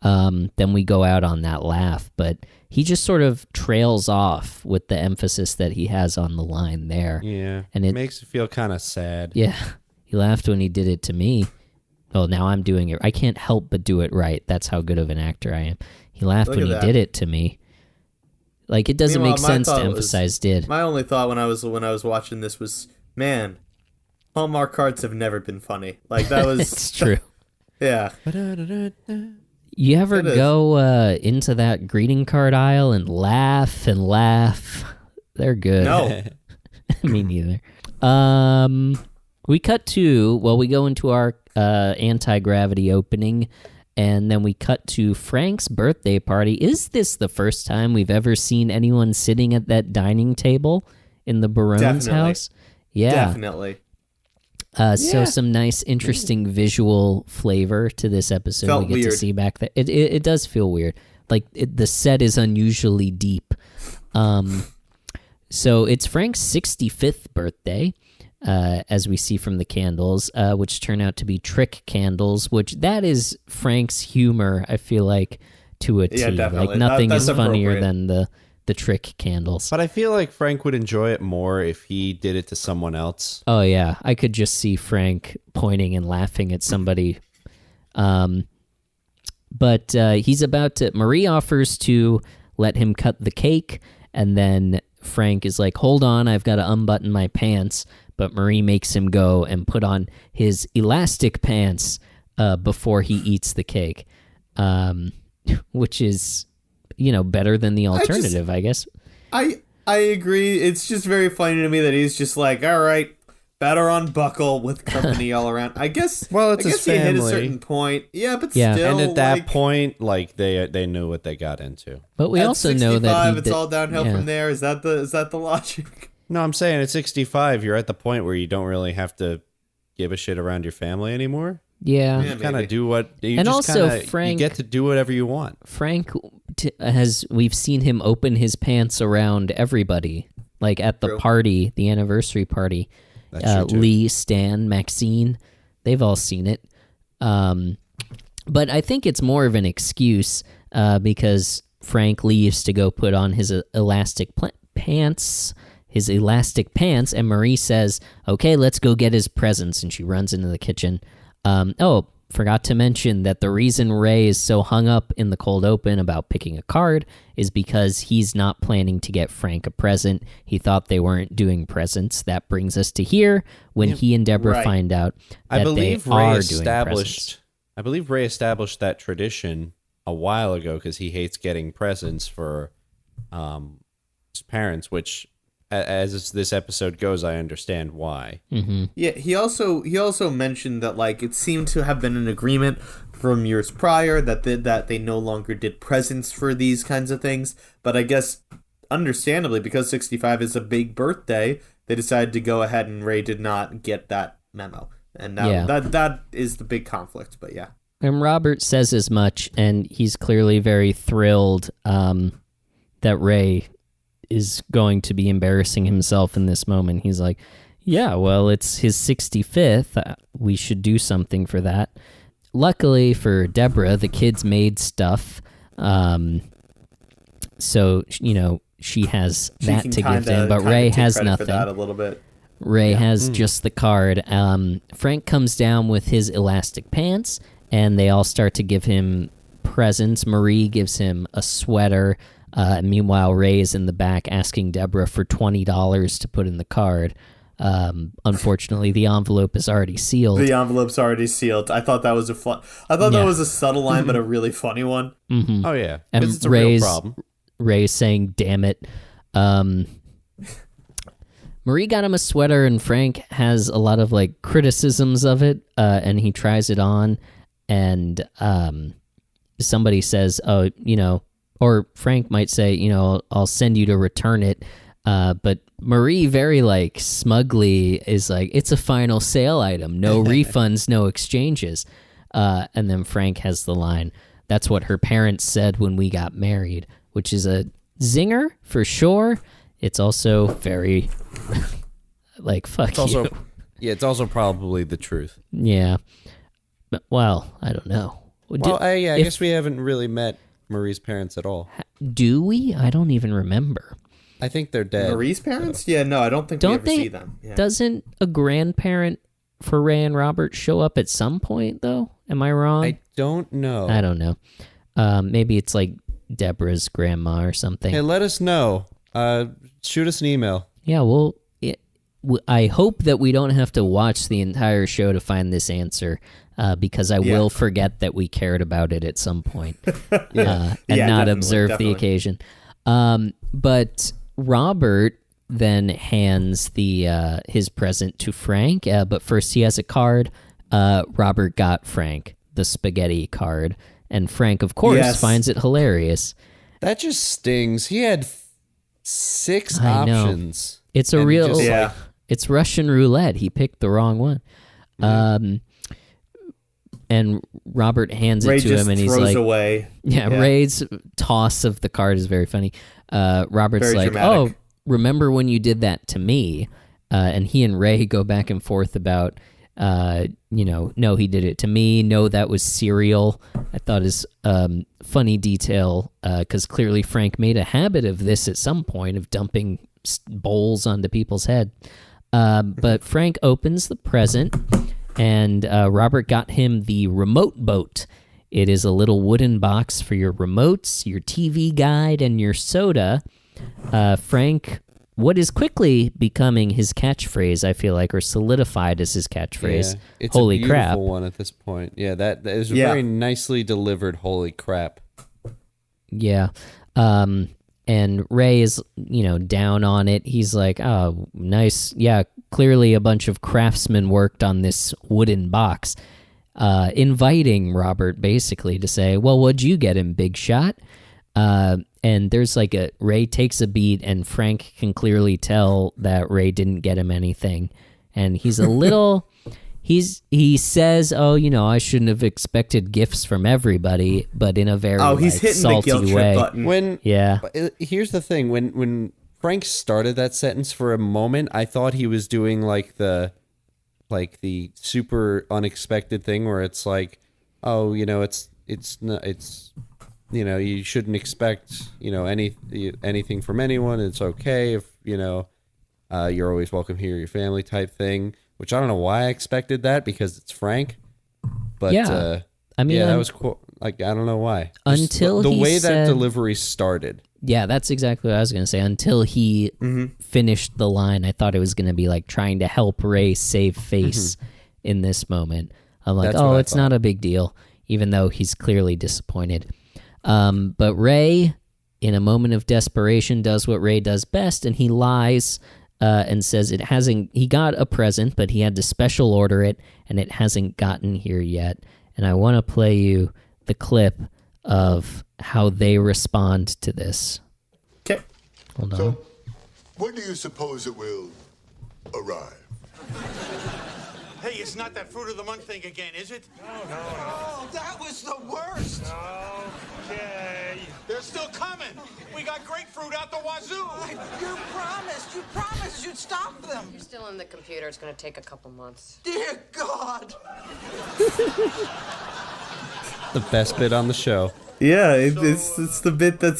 Then we go out on that laugh, but he just sort of trails off with the emphasis that he has on the line there. Yeah, and it makes it feel kind of sad. Yeah, he laughed when he did it to me. Oh, now I'm doing it. I can't help but do it right. That's how good of an actor I am. He laughed when he did it to me. Like, it doesn't make sense to emphasize did. My only thought when I was watching this was, man, Hallmark cards have never been funny. Like, that was... It's true. Yeah. You ever go into that greeting card aisle and laugh and laugh? They're good. No. Me neither. We go into our anti-gravity opening, and then we cut to Frank's birthday party. Is this the first time we've ever seen anyone sitting at that dining table in the Barone's house? Yeah. Definitely. So some nice, interesting visual flavor to this episode. Felt we get weird. to see back there. It does feel weird. Like, the set is unusually deep. So it's Frank's 65th birthday, as we see from the candles, which turn out to be trick candles, which that is Frank's humor, I feel like, to a T. Yeah, definitely. Like nothing That's is funnier appropriate. than the trick candles. But I feel like Frank would enjoy it more if he did it to someone else. Oh yeah, I could just see Frank pointing and laughing at somebody. But he's about to. Marie offers to let him cut the cake, and then Frank is like, "Hold on, I've got to unbutton my pants." But Marie makes him go and put on his elastic pants before he eats the cake, which is, better than the alternative, I guess. I agree. It's just very funny to me that he's just like, all right, better unbuckle with company all around. I guess. Well, it's I his guess he hit a family. certain point. Yeah, but Yeah. still. And at that like, point, like they knew what they got into. But we at also know that 65, he it's did, all downhill yeah. from there. Is that the logic? No, I'm saying at 65, you're at the point where you don't really have to give a shit around your family anymore. Yeah. Yeah. You kind Maybe. of do what you And just also, kinda, Frank- you get to do whatever you want. Frank we've seen him open his pants around everybody, like at the True. party, the anniversary party. That's true, too. Lee, Stan, Maxine, they've all seen it. But I think it's more of an excuse because Frank leaves to go put on his elastic pants, and Marie says, "Okay, let's go get his presents," and she runs into the kitchen. Forgot to mention that the reason Ray is so hung up in the cold open about picking a card is because he's not planning to get Frank a present. He thought they weren't doing presents. That brings us to here when he and Deborah right. find out that I believe they Ray are doing established. presents. I believe Ray established that tradition a while ago because he hates getting presents for his parents. Which, as this episode goes, I understand why. Mm-hmm. Yeah, he also mentioned that like it seemed to have been an agreement from years prior that they no longer did presents for these kinds of things. But I guess understandably, because 65 is a big birthday, they decided to go ahead and Ray did not get that memo, and now Yeah. that is the big conflict. But yeah, And Robert says as much, and he's clearly very thrilled that Ray is going to be embarrassing himself in this moment. He's like, yeah, well, it's his 65th. We should do something for that. Luckily for Deborah, the kids made stuff. So, she has she that can to give kinda- him, but kinda Ray take has credit nothing. for that a little bit. Ray has just the card. Frank comes down with his elastic pants, and they all start to give him presents. Marie gives him a sweater. Meanwhile, Ray is in the back asking Deborah for $20 to put in the card. Unfortunately, the envelope is already sealed. The envelope's already sealed. I thought that was that was a subtle line, but a really funny one. Mm-hmm. Oh yeah, And because it's a real problem. Ray's saying, damn it. Marie got him a sweater, and Frank has a lot of like criticisms of it, and he tries it on, and somebody says, oh, or Frank might say, I'll send you to return it. But Marie very like smugly is like, it's a final sale item, no refunds, no exchanges. And then Frank has the line, that's what her parents said when we got married, which is a zinger for sure. It's also very like, fuck It's also, you. yeah, it's also probably the truth. Yeah. But, well, I don't know. Well, I if- guess we haven't really met Marie's parents at all. Do we? I don't even remember. I think they're dead. Marie's parents? Yeah, no, I don't think we Don't ever they? see them. Yeah. Doesn't a grandparent for Ray and Robert show up at some point, though? Am I wrong? I don't know. I don't know. Maybe it's like Deborah's grandma or something. Hey, let us know. Shoot us an email. Yeah, well, I hope that we don't have to watch the entire show to find this answer, because I will forget that we cared about it at some point, and Yeah, not definitely, observe definitely. the occasion. But Robert then hands his present to Frank, but first he has a card. Robert got Frank the spaghetti card, and Frank, of course, Yes. finds it hilarious. That just stings. He had 6 I know. options. It's a And he real... just, Yeah. It's Russian roulette. He picked the wrong one. And Robert hands Ray it to just him, and he's throws like, away. yeah, Yeah. Ray's toss of the card is very funny. Robert's Very like, dramatic. oh, remember when you did that to me? And he and Ray go back and forth about, no, he did it to me. No, that was cereal. I thought is funny detail because clearly Frank made a habit of this at some point of dumping bowls onto people's head. But Frank opens the present, and Robert got him the remote boat. It is a little wooden box for your remotes, your TV guide, and your soda. Frank, what is quickly becoming his catchphrase, I feel like, or solidified as his catchphrase. Yeah, it's holy a beautiful crap. one at this point. Yeah, that is very nicely delivered. Holy crap. Yeah. And Ray is, down on it. He's like, oh, nice. Yeah, clearly a bunch of craftsmen worked on this wooden box. Inviting Robert basically to say, well, what'd you get him, big shot? And there's like Ray takes a beat, and Frank can clearly tell that Ray didn't get him anything. And he's a little, he says, oh, I shouldn't have expected gifts from everybody, but in a very he's hitting salty the guilt way. trip button. Here's the thing. When Frank started that sentence, for a moment, I thought he was doing like the super unexpected thing where it's like, oh, you shouldn't expect, anything from anyone. It's okay if, you're always welcome here, your family type thing, which I don't know why I expected that because it's Frank. But yeah, that was cool. Like, I don't know why. Until the way said, that delivery started. Yeah, that's exactly what I was going to say. Until he finished the line, I thought it was going to be like trying to help Ray save face in this moment. I'm like, it's not a big deal, even though he's clearly disappointed. But Ray, in a moment of desperation, does what Ray does best, and he lies and says he got a present, but he had to special order it, and it hasn't gotten here yet. And I want to play you the clip of how they respond to this. Okay. Hold on. So, when do you suppose it will arrive? Hey, it's not that fruit of the month thing again, is it? No. Oh, that was the worst. Okay. They're still coming. We got grapefruit out the wazoo. You promised you'd stop them. You're still in the computer. It's going to take a couple months. Dear God. The best bit on the show. Yeah, it's the bit that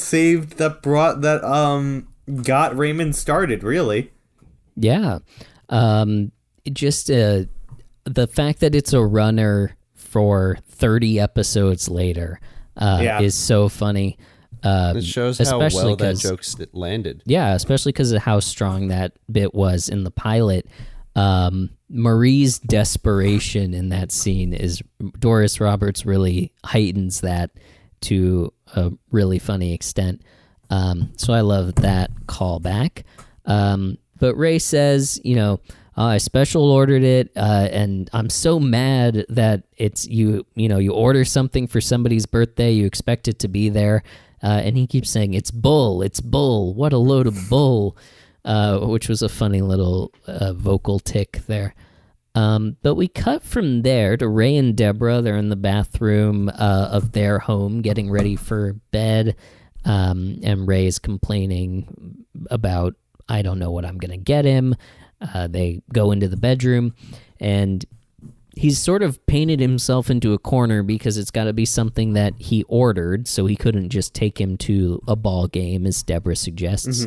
got Raymond started, really. Yeah. Just the fact that it's a runner for 30 episodes later is so funny. It shows how well that joke landed. Yeah, especially because of how strong that bit was in the pilot. Marie's desperation in that scene is Doris Roberts really heightens that to a really funny extent. So I love that callback. But Ray says, I special ordered it, and I'm so mad that it's you order something for somebody's birthday, you expect it to be there, and he keeps saying, it's bull, what a load of bull, which was a funny little vocal tick there. But we cut from there to Ray and Deborah. They're in the bathroom of their home getting ready for bed, and Ray's complaining about, I don't know what I'm going to get him. They go into the bedroom, and he's sort of painted himself into a corner because it's got to be something that he ordered, so he couldn't just take him to a ball game, as Deborah suggests.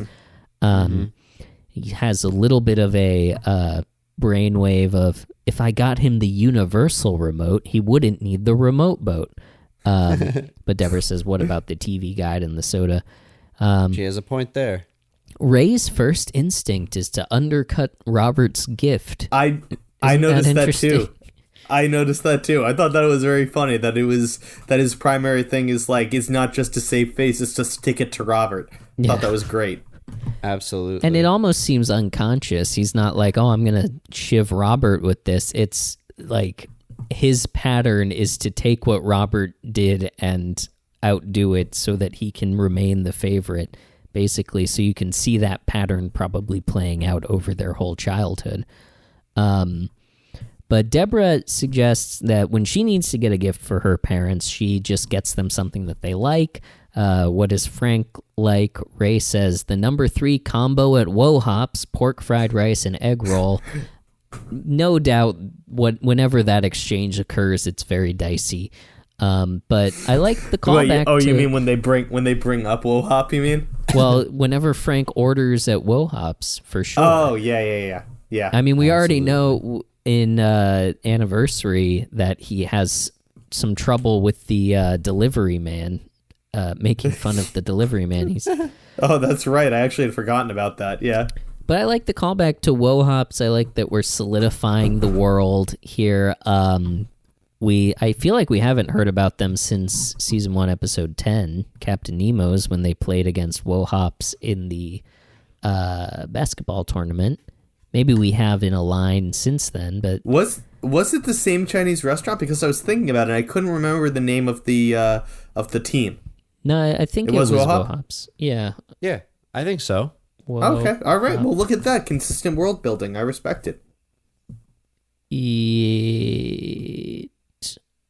He has a little bit of a brainwave of, if I got him the universal remote, he wouldn't need the remote boat. But Deborah says, what about the TV guide and the soda? She has a point there. Ray's first instinct is to undercut Robert's gift. I noticed that too. I noticed that too. I thought that was very funny that his primary thing is it's not just to save face, it's to stick it to Robert. I thought that was great. Absolutely. And it almost seems unconscious. He's not like, oh, I'm going to shiv Robert with this. It's like his pattern is to take what Robert did and outdo it so that he can remain the favorite, basically. So you can see that pattern probably playing out over their whole childhood. But Deborah suggests that when she needs to get a gift for her parents, she just gets them something that they like. What does Frank like? Ray says the number 3 combo at Woe Hops, pork fried rice and egg roll. No doubt, whenever that exchange occurs, it's very dicey. But I like the callback. You mean when they bring up Woe Hop? You mean? Well, whenever Frank orders at Woe Hops, for sure. Oh yeah. I mean, we already know in Anniversary that he has some trouble with the delivery man, making fun of the delivery man. Oh, that's right. I actually had forgotten about that. Yeah. But I like the callback to Woe Hops. I like that we're solidifying the world here. I feel like we haven't heard about them since season 1, episode 10, Captain Nemo's, when they played against Woe Hops in the basketball tournament. Maybe we have in a line since then, but was it the same Chinese restaurant? Because I was thinking about it, and I couldn't remember the name of the team. No, I think it was Woe Hop? Hops. Yeah. Yeah, I think so. Okay, all right. Well, look at that. Consistent world building. I respect it.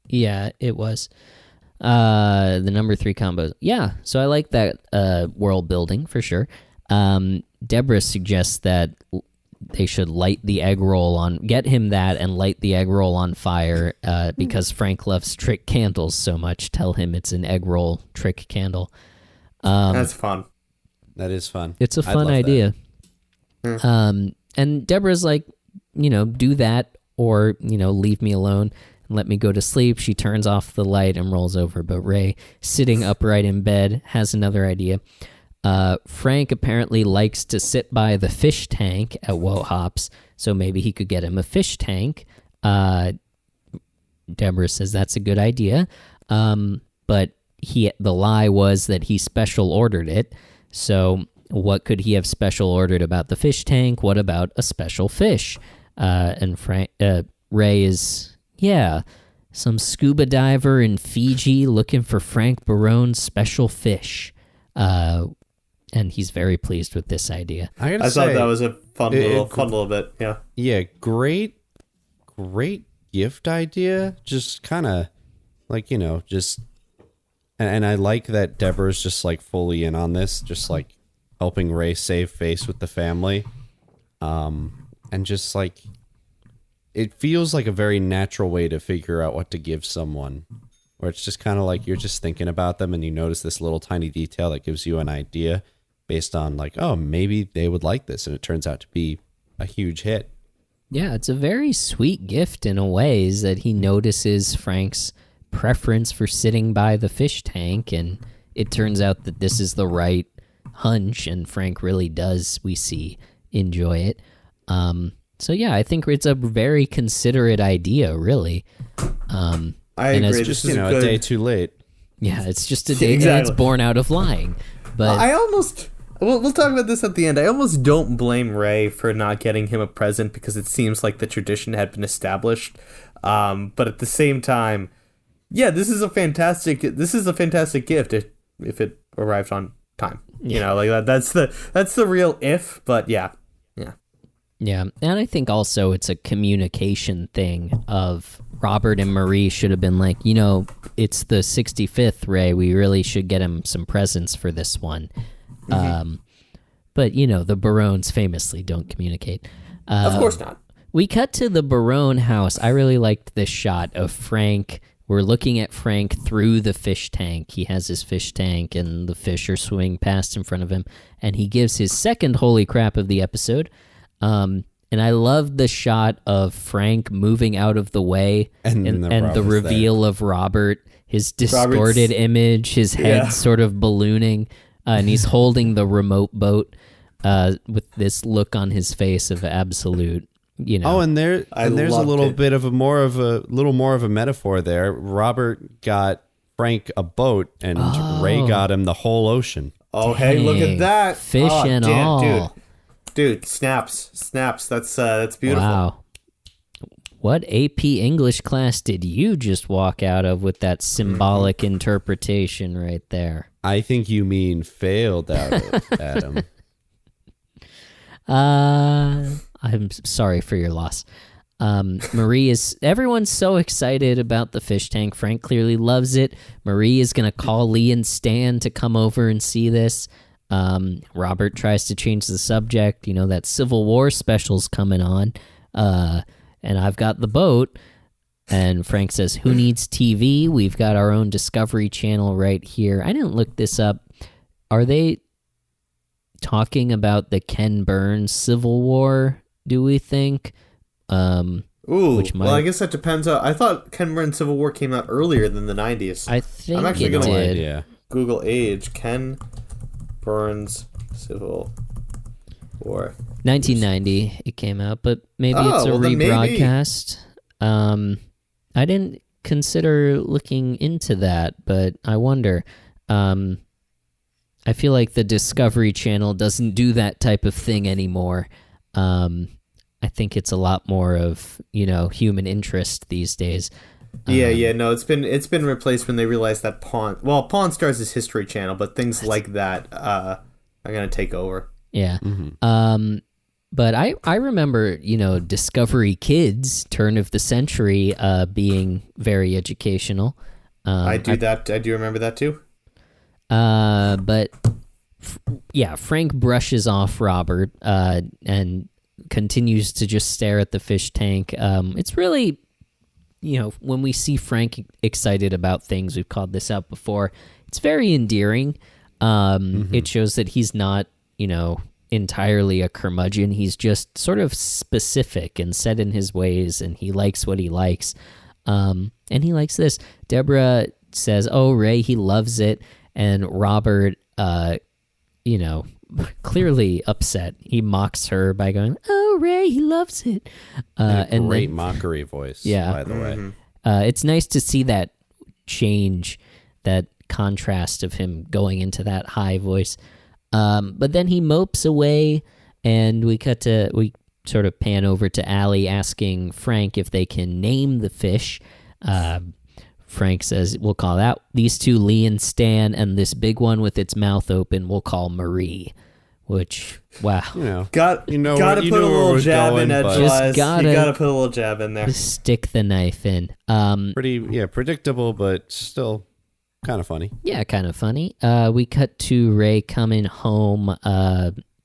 Yeah, it was. The number 3 combos. Yeah, so I like that world building for sure. Deborah suggests that they should light the egg roll get him that and light the egg roll on fire because Frank loves trick candles so much. Tell him it's an egg roll trick candle. That's fun. That is fun. It's a fun idea. And Deborah's like, do that or, leave me alone and let me go to sleep. She turns off the light and rolls over. But Ray, sitting upright in bed, has another idea. Frank apparently likes to sit by the fish tank at Woe Hops, so maybe he could get him a fish tank. Deborah says that's a good idea. But the lie was that he special ordered it. So what could he have special ordered about the fish tank? What about a special fish? And Ray is, some scuba diver in Fiji looking for Frank Barone's special fish. And he's very pleased with this idea. I thought that was a fun little bit. Yeah. Yeah, great gift idea. Just kind of like, just... And I like that Deborah's just like fully in on this, just like helping Ray save face with the family. And just like, it feels like a very natural way to figure out what to give someone, where it's just kind of like you're just thinking about them and you notice this little tiny detail that gives you an idea based on like, oh, maybe they would like this. And it turns out to be a huge hit. Yeah, it's a very sweet gift in a way, is that he notices Frank's preference for sitting by the fish tank, and it turns out that this is the right hunch, and Frank really does, we see, enjoy it. So yeah, I think it's a very considerate idea, really. I agree. It's just a day too late. Yeah, it's just a day that's born out of lying. But we'll talk about this at the end. I almost don't blame Ray for not getting him a present because it seems like the tradition had been established. But at the same time, yeah, this is a fantastic gift if it arrived on time. Like that's the real if, but yeah. Yeah, and I think also it's a communication thing of Robert and Marie should have been like, it's the 65th, Ray, we really should get him some presents for this one. Mm-hmm. But the Barones famously don't communicate. Of course not. We cut to the Barone house. I really liked this shot of Frank. We're looking at Frank through the fish tank. He has his fish tank, and the fish are swimming past in front of him. And he gives his second holy crap of the episode. And I love the shot of Frank moving out of the way and the reveal of Robert, his distorted image, his head sort of ballooning, and he's holding the remote boat with this look on his face of absolute... Oh, and there's a little bit of more of a metaphor there. Robert got Frank a boat, and Ray got him the whole ocean. Oh, hey, look at that fish and all, dude! Snaps. That's beautiful. Wow, what AP English class did you just walk out of with that symbolic interpretation right there? I think you mean failed out of, Adam. I'm sorry for your loss. Everyone's so excited about the fish tank. Frank clearly loves it. Marie is going to call Lee and Stan to come over and see this. Robert tries to change the subject. That Civil War special's coming on. And I've got the boat. And Frank says, who needs TV? We've got our own Discovery Channel right here. I didn't look this up. Are they talking about the Ken Burns Civil War, do we think? Well, I guess that depends. I thought Ken Burns Civil War came out earlier than the 90s. I think I'm actually it gonna did. Google age. Ken Burns Civil War. 1990 it came out, but maybe it's a rebroadcast. I didn't consider looking into that, but I wonder. I feel like the Discovery Channel doesn't do that type of thing anymore. I think it's a lot more of, human interest these days. No, it's been replaced when they realized that Pawn Stars is History Channel, but things like that are going to take over. Yeah. Mm-hmm. But I remember, Discovery Kids, turn of the century, being very educational. I do remember that too. But Frank brushes off Robert and continues to just stare at the fish tank. It's really, when we see Frank excited about things, we've called this out before, it's very endearing. It shows that he's not, entirely a curmudgeon. He's just sort of specific and set in his ways, and he likes what he likes. And he likes this. Deborah says, oh, Ray, he loves it. And Robert, clearly upset. He mocks her by going, oh, Ray, he loves it. And great mockery voice, by the way. It's nice to see that change, that contrast of him going into that high voice. But then he mopes away, and we sort of pan over to Allie asking Frank if they can name the fish. Frank says, we'll call that these two, Lee and Stan, and this big one with its mouth open, we'll call Marie. Which, wow. Gotta put a little jab in, Edgewise. You gotta put a little jab in there. Stick the knife in. Pretty, predictable, but still kind of funny. Yeah, kind of funny. We cut to Ray coming home,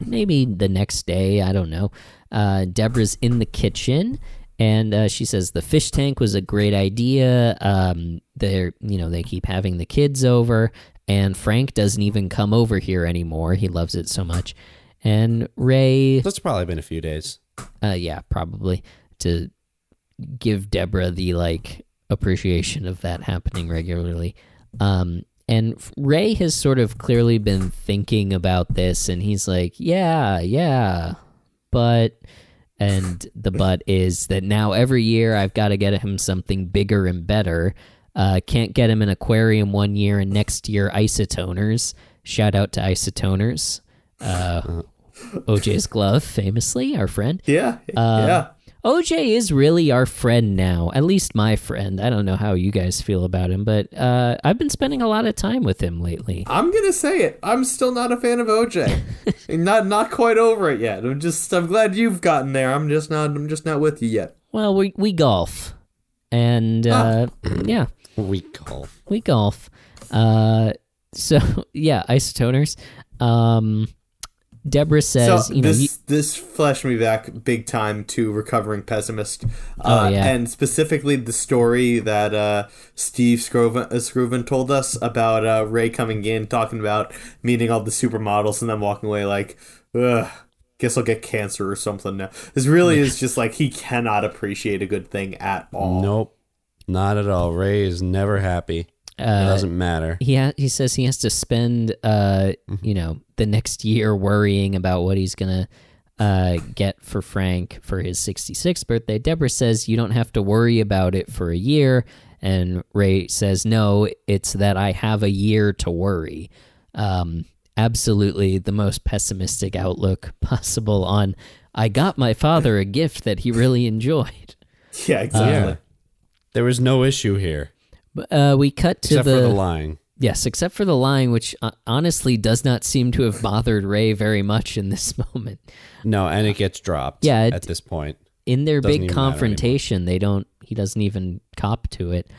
maybe the next day, I don't know. Deborah's in the kitchen. And she says the fish tank was a great idea. They keep having the kids over, and Frank doesn't even come over here anymore. He loves it so much. And Ray, that's probably been a few days. Yeah, probably, to give Deborah the appreciation of that happening regularly. And Ray has sort of clearly been thinking about this, and he's like, yeah, but. And the but is that now every year I've got to get him something bigger and better. Can't get him an aquarium one year and next year isotoners. Shout out to isotoners. OJ's glove, famously, our friend. Yeah. OJ is really our friend now, at least my friend. I don't know how you guys feel about him, but I've been spending a lot of time with him lately. I'm gonna say it. I'm still not a fan of OJ. not quite over it yet. I'm glad you've gotten there. I'm just not with you yet. Well, we golf, and yeah, we golf. We golf. So yeah, isotoners. Deborah says, so this flashed me back big time to Recovering Pessimist. Yeah. And specifically the story that Steve Scroven told us about Ray coming in, talking about meeting all the supermodels and then walking away like, ugh, guess I'll get cancer or something now. This really is just he cannot appreciate a good thing at all. Nope, not at all. Ray is never happy. It doesn't matter. He says he has to spend, the next year worrying about what he's going to get for Frank for his 66th birthday. Deborah says you don't have to worry about it for a year. And Ray says, no, it's that I have a year to worry. Absolutely the most pessimistic outlook possible on, I got my father a gift that he really enjoyed. Yeah, exactly. There was no issue here. We cut to except for the lying. Yes, except for the lying, which honestly does not seem to have bothered Ray very much in this moment. No, and it gets dropped at this point. in their Doesn't big even matter confrontation, he doesn't even cop to it.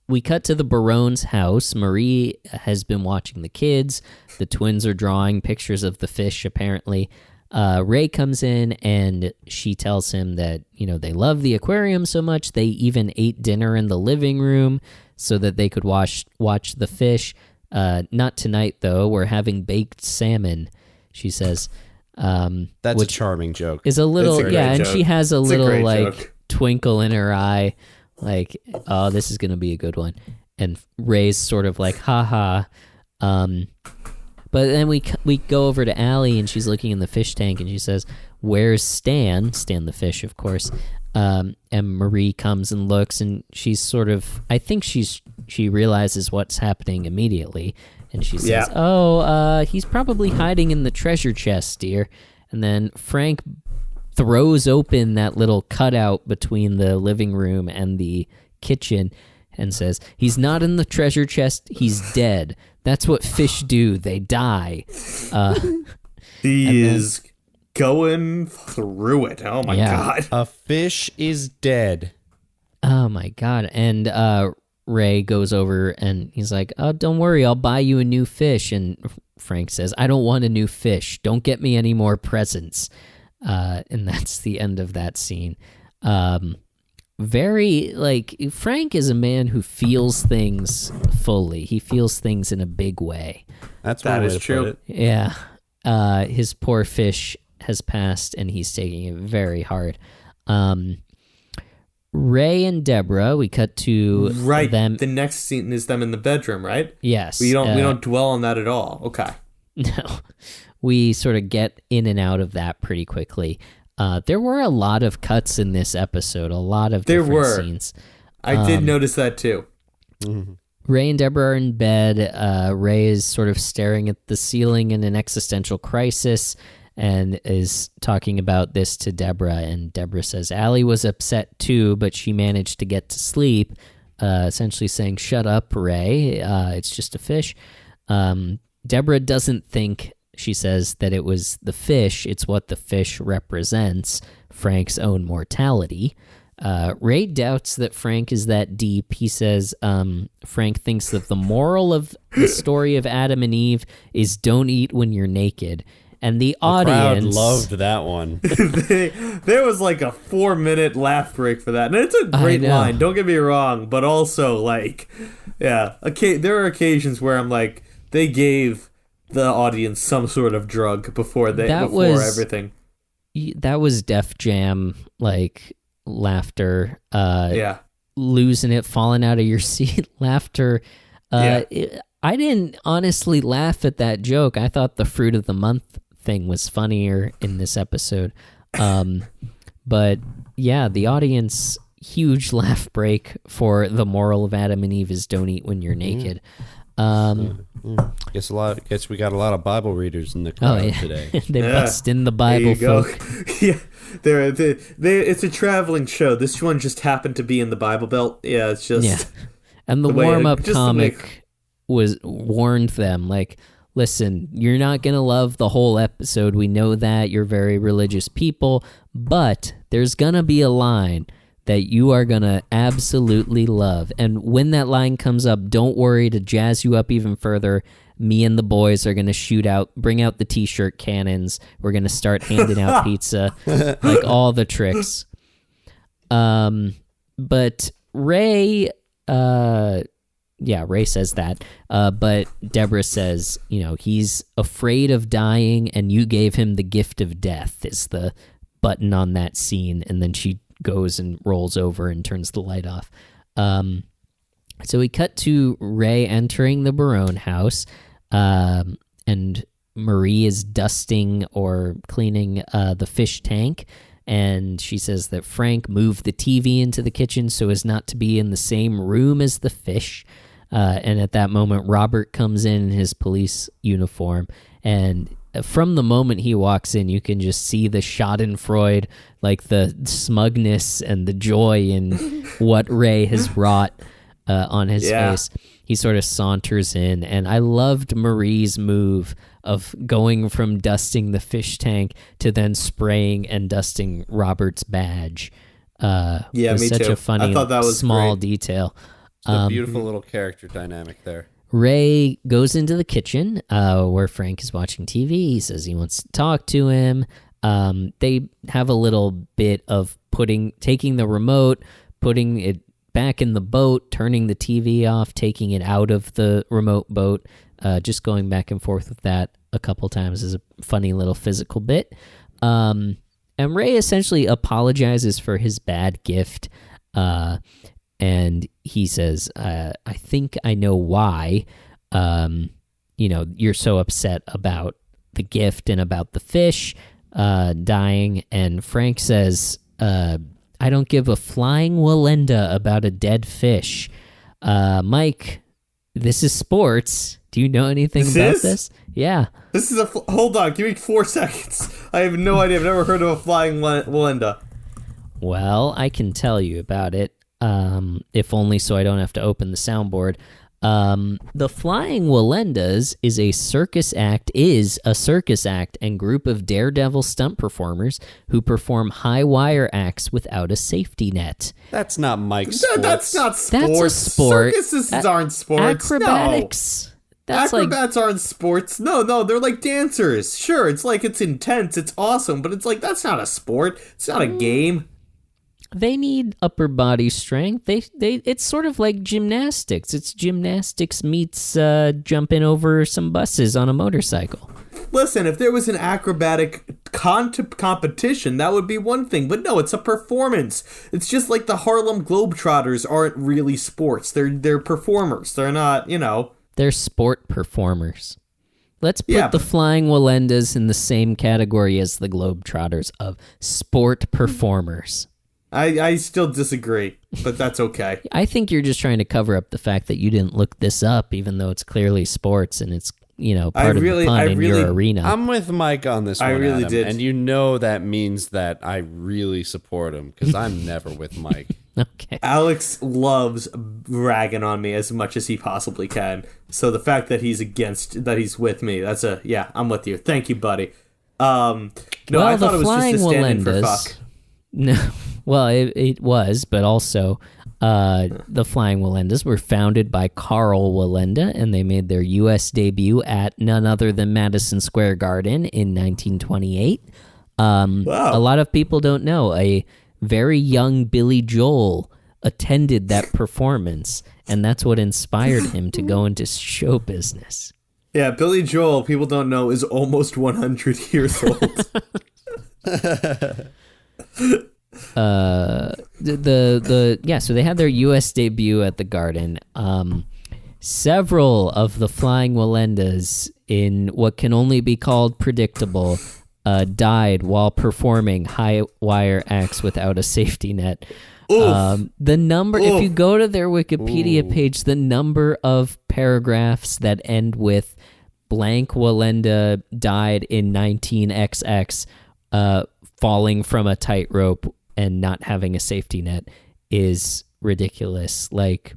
We cut to the Barone's house. Marie has been watching the kids. The twins are drawing pictures of the fish, apparently. Ray comes in and she tells him that, they love the aquarium so much they even ate dinner in the living room so that they could watch the fish. Not tonight, though. We're having baked salmon, she says. That's a charming joke. Is a little, It's a and great she joke. has a It's a little great like joke. twinkle in her eye, like, oh, this is gonna be a good one. And Ray's sort of like, haha. But then we go over to Allie, and she's looking in the fish tank, and she says, "Where's Stan?" Stan the fish, of course. And Marie comes and looks, and she's sort of, I think she realizes what's happening immediately, and she says, "Oh, he's probably hiding in the treasure chest, dear." And then Frank throws open that little cutout between the living room and the kitchen and says, "He's not in the treasure chest, he's dead. That's what fish do, they die." He is going through it. Oh my God. A fish is dead. Oh my God. And Ray goes over and he's like, "Oh, don't worry, I'll buy you a new fish." And Frank says, "I don't want a new fish. Don't get me any more presents." And that's the end of that scene. Very, Frank is a man who feels things fully. He feels things in a big way. That is true. Yeah. His poor fish has passed, and he's taking it very hard. Ray and Deborah, we cut to them. The next scene is them in the bedroom, right? Yes. We don't dwell on that at all. Okay. No. We sort of get in and out of that pretty quickly. There were a lot of cuts in this episode, a lot of different scenes. I did notice that too. Mm-hmm. Ray and Deborah are in bed. Ray is sort of staring at the ceiling in an existential crisis and is talking about this to Deborah. And Deborah says Allie was upset too, but she managed to get to sleep, essentially saying, "Shut up, Ray. It's just a fish." Deborah doesn't think, she says, that it was the fish. It's what the fish represents, Frank's own mortality. Ray doubts that Frank is that deep. He says Frank thinks that the moral of the story of Adam and Eve is don't eat when you're naked. And the audience crowd loved that one. There was like a 4-minute laugh break for that. And it's a great line, don't get me wrong, but also there are occasions where I'm like, they gave the audience some sort of drug before everything. That was Def Jam, laughter. Losing it, falling out of your seat, laughter. I didn't honestly laugh at that joke. I thought the fruit of the month thing was funnier in this episode. But yeah, the audience, huge laugh break for the moral of Adam and Eve is don't eat when you're naked. Guess we got a lot of Bible readers in the crowd today. They bust in the Bible folk. Yeah, it's a traveling show. This one just happened to be in the Bible Belt. Yeah, it's just And the warm-up comic warned them, listen, you're not gonna love the whole episode. We know that you're very religious people, but there's gonna be a line that you are going to absolutely love. And when that line comes up, don't worry, to jazz you up even further, me and the boys are going to bring out the t-shirt cannons. We're going to start handing out pizza, all the tricks. But Ray, Ray says that. But Deborah says, he's afraid of dying and you gave him the gift of death is the button on that scene. And then she goes and rolls over and turns the light off. So we cut to Ray entering the Barone house, and Marie is dusting or cleaning the fish tank, and she says that Frank moved the TV into the kitchen so as not to be in the same room as the fish. And at that moment, Robert comes in his police uniform, and from the moment he walks in, you can just see the schadenfreude, the smugness and the joy in what Ray has wrought on his face. he sort of saunters in, and I loved Marie's move of going from dusting the fish tank to then spraying and dusting Robert's badge. Yeah, was me such too. a funny I thought that was small great. detail. The beautiful little character dynamic there. Ray goes into the kitchen where Frank is watching TV. He says he wants to talk to him. They have a little bit of taking the remote, putting it back in the boat, turning the TV off, taking it out of the remote boat, just going back and forth with that a couple times is a funny little physical bit. And Ray essentially apologizes for his bad gift. And he says, I think I know why, you're so upset about the gift and about the fish dying. And Frank says, I don't give a flying Walenda about a dead fish. Mike, this is sports. Do you know anything about this? Yeah. This is hold on, give me 4 seconds. I have no idea. I've never heard of a flying Walenda. Well, I can tell you about it, if only so I don't have to open the soundboard. The Flying Walendas is a circus act and group of daredevil stunt performers who perform high wire acts without a safety net. That's not Mike's sports. That's not sports. That's a sport. Circuses aren't sports. Acrobatics. No. That's Acrobats aren't sports. No, they're like dancers. Sure, it's like it's intense, it's awesome, but it's like that's not a sport. It's not a game. They need upper body strength. They it's sort of like gymnastics. It's gymnastics meets jumping over some buses on a motorcycle. Listen, if there was an acrobatic competition, that would be one thing. But no, it's a performance. It's just like the Harlem Globetrotters aren't really sports. They're performers. They're not, They're sport performers. Let's put the Flying Walendas in the same category as the Globetrotters of sport performers. I still disagree, but that's okay. I think you're just trying to cover up the fact that you didn't look this up, even though it's clearly sports and it's, part of the fun in your arena. I'm with Mike on this one, I really Adam, did. and that means that I really support him, because I'm never with Mike. Okay. Alex loves ragging on me as much as he possibly can. So the fact that he's with me, I'm with you. Thank you, buddy. I thought it was just a stand-in for fuck. No, well, it was, but also the Flying Walendas were founded by Carl Walenda, and they made their U.S. debut at none other than Madison Square Garden in 1928. Wow. A lot of people don't know a very young Billy Joel attended that performance, and that's what inspired him to go into show business. Yeah, Billy Joel, people don't know, is almost 100 years old. So they had their U.S. debut at the Garden. Several of the Flying Walendas, in what can only be called predictable, died while performing high wire acts without a safety net. The number, if you go to their Wikipedia page, the number of paragraphs that end with blank Walenda died in 19XX, falling from a tightrope and not having a safety net is ridiculous. Like,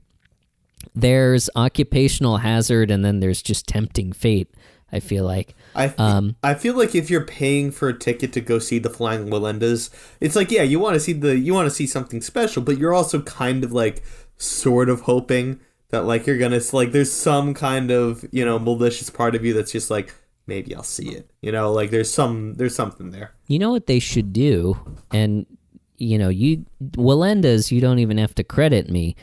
there's occupational hazard and then there's just tempting fate, I feel like. I feel like if you're paying for a ticket to go see the Flying Walendas, it's like, yeah, you want to see something special, but you're also kind of like sort of hoping that like you're gonna like there's some kind of malicious part of you that's just like, maybe I'll see it. Like there's something there. You know what they should do, and you Walendas, you don't even have to credit me.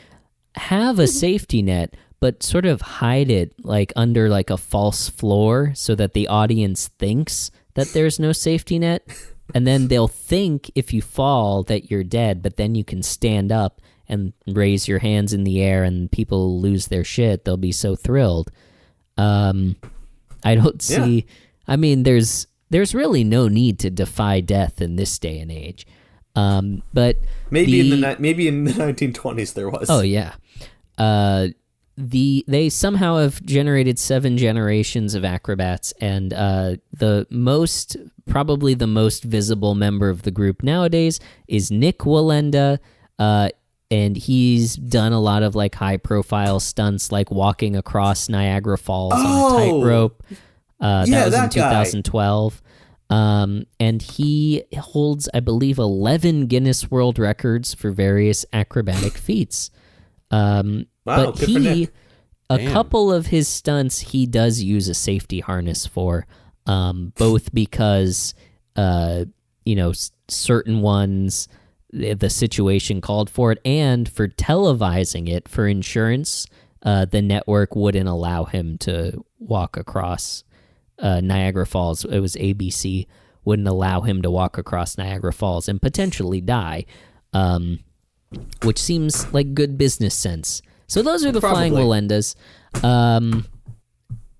Have a safety net, but sort of hide it like under like a false floor so that the audience thinks that there's no safety net, and then they'll think if you fall that you're dead, but then you can stand up and raise your hands in the air and people lose their shit. They'll be so thrilled. I don't see... Yeah. I mean, there's really no need to defy death in this day and age. But maybe in the 1920s there was. Oh yeah. They somehow have generated 7 generations of acrobats, and probably the most visible member of the group nowadays is Nick Walenda. and he's done a lot of like high profile stunts, like walking across Niagara Falls on a tightrope. That was in 2012. And he holds, I believe, 11 Guinness World Records for various acrobatic feats. But he, couple of his stunts, he does use a safety harness for, both because, certain ones, the situation called for it, and for televising it for insurance, the network wouldn't allow him to walk across Niagara Falls. It was ABC wouldn't allow him to walk across Niagara Falls and potentially die, which seems like good business sense. So those are the Flying Wallendas.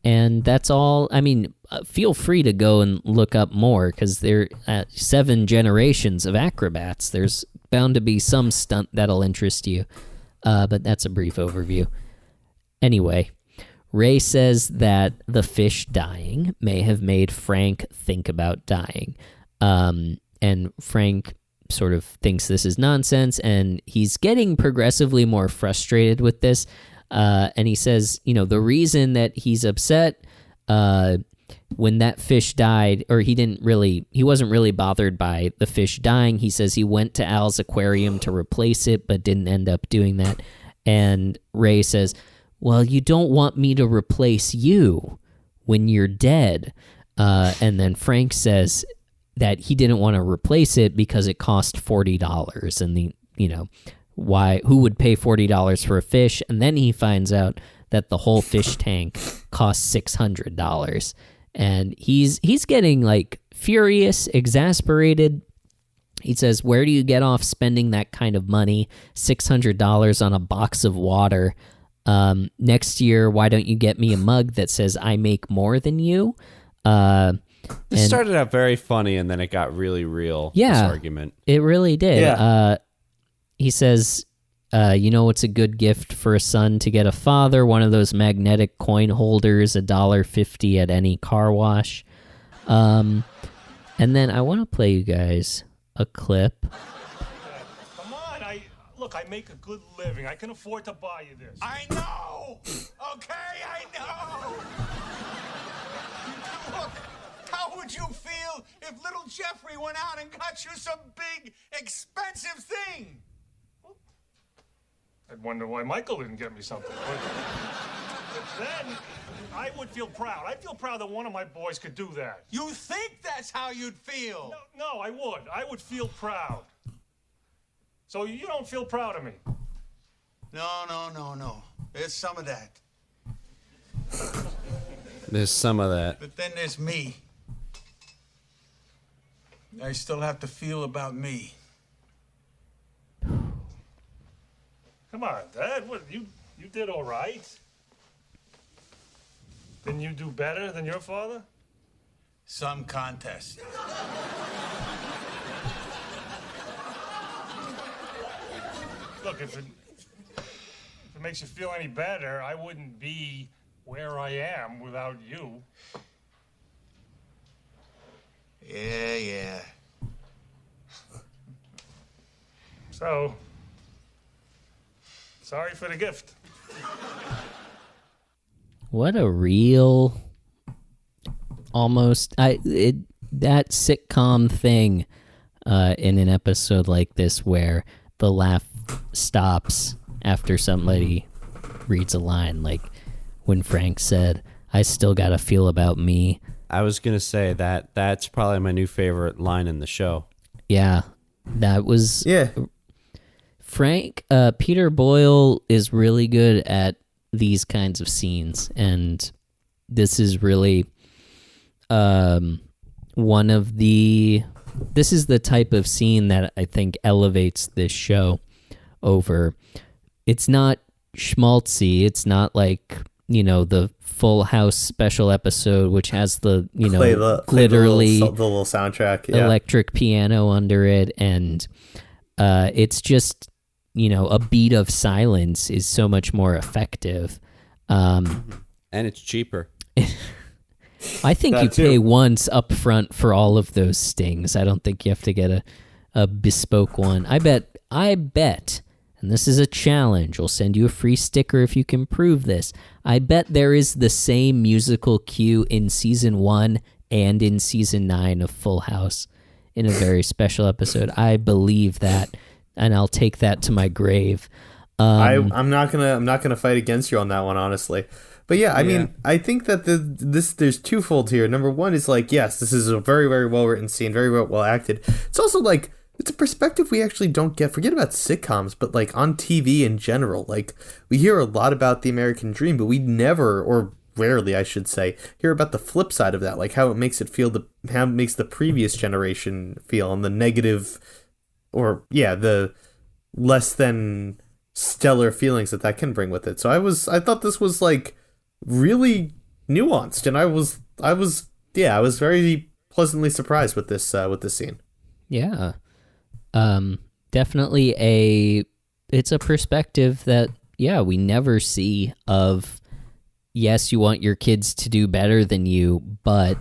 And that's all. I mean, feel free to go and look up more, because they're 7 generations of acrobats. There's bound to be some stunt that'll interest you. But that's a brief overview. Anyway, Ray says that the fish dying may have made Frank think about dying. And Frank sort of thinks this is nonsense, and he's getting progressively more frustrated with this. And he says, the reason that he's upset when that fish died, or he wasn't really bothered by the fish dying. He says he went to Al's aquarium to replace it, but didn't end up doing that. And Ray says, well, you don't want me to replace you when you're dead. And then Frank says that he didn't want to replace it because it cost $40. And who would pay $40 for a fish? And then he finds out that the whole fish tank costs $600. And he's getting like furious, exasperated. He says, where do you get off spending that kind of money, $600 on a box of water? Next year, why don't you get me a mug that says I make more than you? It started out very funny, and then it got really real, this argument. It really did. Yeah. He says, it's a good gift for a son to get a father, one of those magnetic coin holders, $1.50 at any car wash. And then I want to play you guys a clip. Come on, I make a good living. I can afford to buy you this. I know! Okay, I know! Look, how would you feel if little Jeffrey went out and got you some big, expensive thing? I'd wonder why Michael didn't get me something. But then I would feel proud. I'd feel proud that one of my boys could do that. You think that's how you'd feel? No, I would. I would feel proud. So you don't feel proud of me? No. There's some of that. There's some of that. But then there's me. I still have to feel about me. Come on, Dad. What you did all right. Didn't you do better than your father? Some contest. Look, if it makes you feel any better, I wouldn't be where I am without you. Yeah. So, sorry for the gift. What a real, almost that sitcom thing in an episode like this where the laugh stops after somebody reads a line, like when Frank said, "I still got to feel about me." I was gonna say that's probably my new favorite line in the show. Yeah, that was Frank. Peter Boyle is really good at these kinds of scenes, and this is really this is the type of scene that I think elevates this show over. It's not schmaltzy. It's not like, the Full House special episode, which has the, literally the little soundtrack, electric piano under it. And it's just, a beat of silence is so much more effective. And it's cheaper. I think you pay once up front for all of those stings. I don't think you have to get a bespoke one. I bet and this is a challenge. We'll send you a free sticker if you can prove this. I bet there is the same musical cue in season 1 and in season 9 of Full House in a very special episode. I believe that, and I'll take that to my grave. I'm not gonna fight against you on that one, honestly. But yeah, I mean, I think that there's twofold here. Number one is like, yes, this is a very, very well written scene, very well acted. It's also like, it's a perspective we actually don't get. Forget about sitcoms, but like on TV in general, like we hear a lot about the American dream, but we never, or rarely, I should say, hear about the flip side of that, like how it makes it feel, how it makes the previous generation feel, and the negative, or the less than stellar feelings that can bring with it. So I thought this was like really nuanced, and I was very pleasantly surprised with this scene. Yeah. Definitely it's a perspective that, we never see of, yes, you want your kids to do better than you, but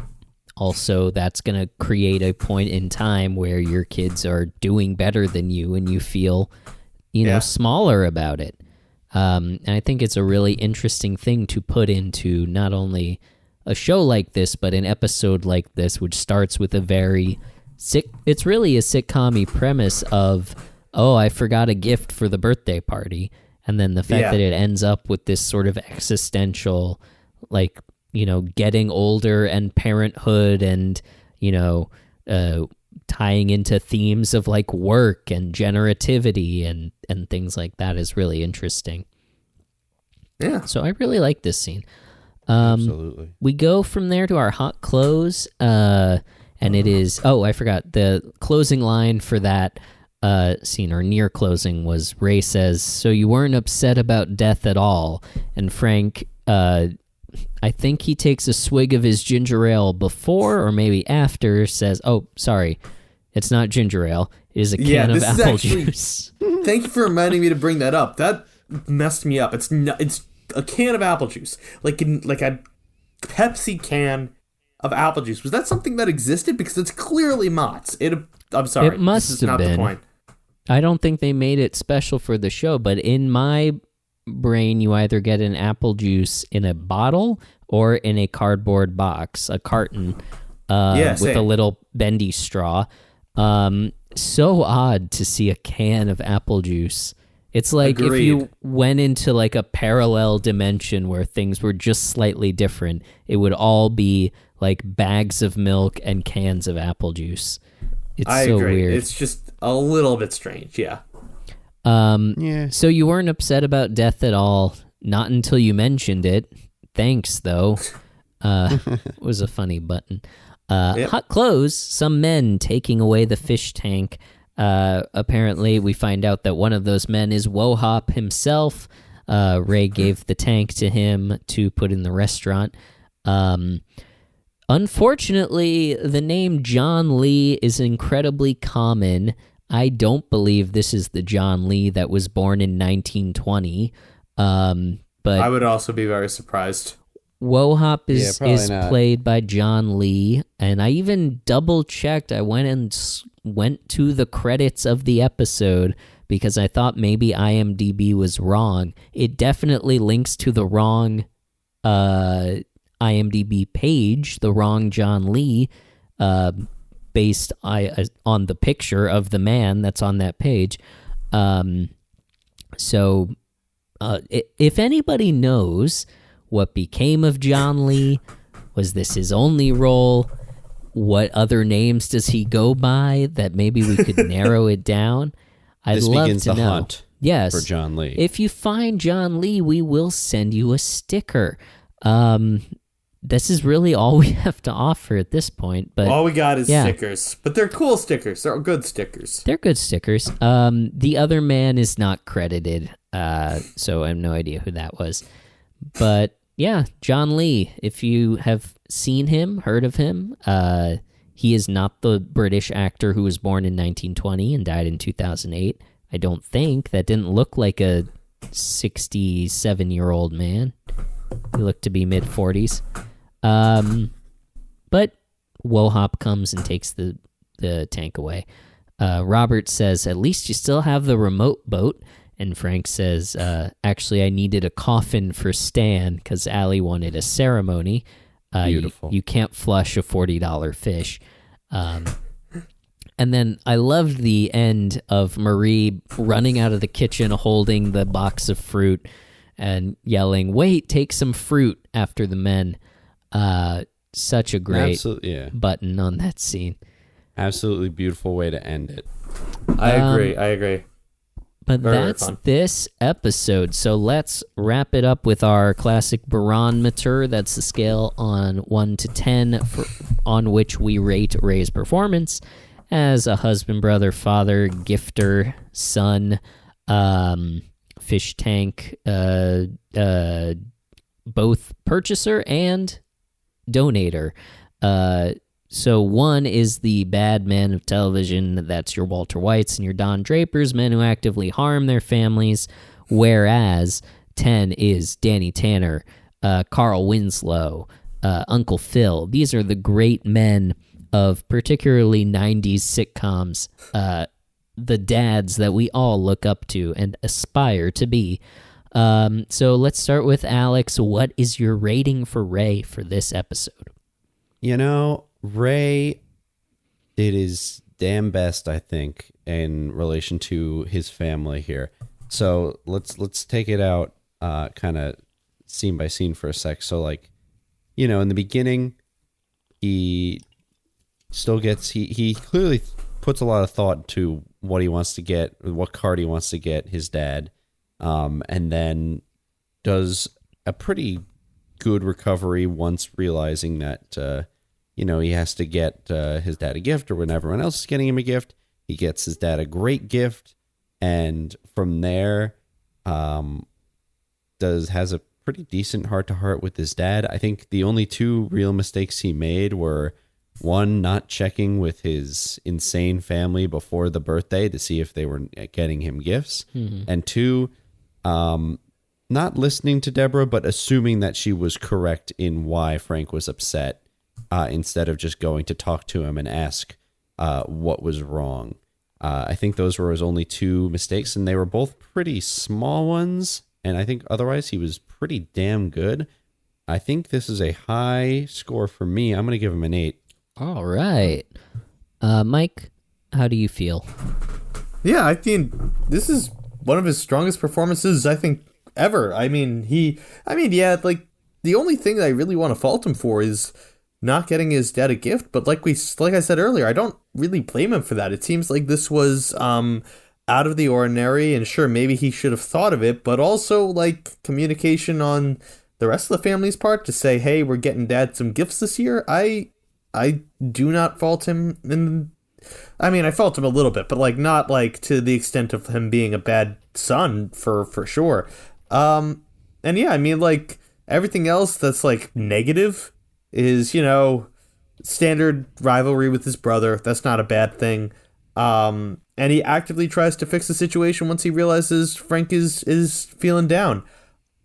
also that's going to create a point in time where your kids are doing better than you and you feel, smaller about it. And I think it's a really interesting thing to put into not only a show like this, but an episode like this, which starts with a very it's really a sitcom-y premise of, oh, I forgot a gift for the birthday party. And then the fact that it ends up with this sort of existential, like, getting older and parenthood and, tying into themes of like work and generativity and things like that is really interesting. Yeah. So I really like this scene. Absolutely. We go from there to our hot close, and it is, I forgot, the closing line for that scene, or near closing, was Ray says, "So you weren't upset about death at all?" And Frank, I think he takes a swig of his ginger ale before or maybe after, says, "Oh, sorry, it's not ginger ale. It is a can of apple juice." Thank you for reminding me to bring that up. That messed me up. It's a can of apple juice, like a Pepsi can of apple juice. Was that something that existed? Because it's clearly Mott's. I'm sorry. It must have been. The point. I don't think they made it special for the show, but in my brain, you either get an apple juice in a bottle or in a cardboard box, a carton, with a little bendy straw. So odd to see a can of apple juice. It's like if you went into like a parallel dimension where things were just slightly different, it would all be like bags of milk and cans of apple juice. I agree. Weird. It's just a little bit strange, yeah. So you weren't upset about death at all, not until you mentioned it. Thanks, though. It was a funny button. Hot close, some men taking away the fish tank. Apparently, we find out that one of those men is Wohop himself. Ray gave the tank to him to put in the restaurant. Unfortunately, the name John Lee is incredibly common. I don't believe this is the John Lee that was born in 1920. But I would also be very surprised. Wohop is played by John Lee, and I even double-checked. I went to the credits of the episode because I thought maybe IMDb was wrong. It definitely links to the wrong IMDb page, the wrong John Lee, based on the picture of the man that's on that page. So if anybody knows what became of John Lee, was this his only role? What other names does he go by that maybe we could narrow it down? I'd love to know. This begins the hunt for John Lee. If you find John Lee, we will send you a sticker. This is really all we have to offer at this point. But all we got is stickers. But they're cool stickers. They're good stickers. They're good stickers. The other man is not credited, so I have no idea who that was. But yeah, John Lee, if you have seen him, heard of him, he is not the British actor who was born in 1920 and died in 2008. I don't think. That didn't look like a 67-year-old man. He looked to be mid-40s. But Wohop comes and takes the tank away. Robert says, "At least you still have the remote boat." And Frank says, actually, I needed a coffin for Stan because Allie wanted a ceremony. Beautiful. You can't flush a $40 fish. And then I loved the end of Marie running out of the kitchen holding the box of fruit and yelling, "Wait, take some fruit," after the men. Such a great button on that scene. Absolutely beautiful way to end it. I agree. But Very that's fun. this episode. So let's wrap it up with our classic barometer. That's the scale on 1 to 10 on which we rate Ray's performance as a husband, brother, father, gifter, son, fish tank, both purchaser and donator. So 1 is the bad men of television. That's your Walter Whites and your Don Drapers, men who actively harm their families. Whereas 10 is Danny Tanner, Carl Winslow, Uncle Phil. These are the great men of particularly 90s sitcoms, the dads that we all look up to and aspire to be. So let's start with Alex. What is your rating for Ray for this episode? You know, Ray did his damn best, I think, in relation to his family here. So let's take it out kind of scene by scene for a sec. So, like, you know, in the beginning, he still gets he clearly puts a lot of thought to what he wants to get, what card he wants to get his dad, and then does a pretty good recovery once realizing that you know, he has to get his dad a gift, or when everyone else is getting him a gift, he gets his dad a great gift, and from there has a pretty decent heart-to-heart with his dad. I think the only 2 real mistakes he made were, 1, not checking with his insane family before the birthday to see if they were getting him gifts, and 2, not listening to Deborah, but assuming that she was correct in why Frank was upset, instead of just going to talk to him and ask what was wrong. I think those were his only 2 mistakes, and they were both pretty small ones, and I think otherwise he was pretty damn good. I think this is a high score for me. I'm going to give him an 8. All right. Mike, how do you feel? Yeah, I think this is one of his strongest performances, I think, ever. I mean, like, the only thing that I really want to fault him for is not getting his dad a gift, but like I said earlier, I don't really blame him for that. It seems like this was out of the ordinary, and sure, maybe he should have thought of it, but also, like, communication on the rest of the family's part to say, hey, we're getting dad some gifts this year. I do not fault him. I fault him a little bit, but, like, not, like, to the extent of him being a bad son for sure. And yeah, I mean, like, everything else that's, like, negative is, you know, standard rivalry with his brother. That's not a bad thing. And he actively tries to fix the situation once he realizes Frank is feeling down.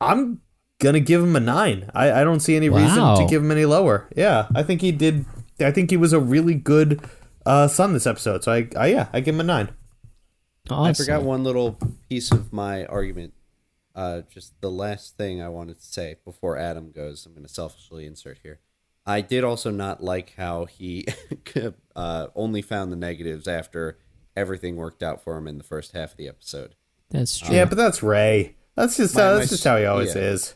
I'm gonna give him a 9. I don't see any reason to give him any lower. Yeah, I think he did. I think he was a really good son this episode. So I give him a 9. Awesome. I forgot one little piece of my argument. Just the last thing I wanted to say before Adam goes. I'm going to selfishly insert here. I did also not like how he only found the negatives after everything worked out for him in the first half of the episode. That's true. Yeah, but that's Ray. That's just how he always is.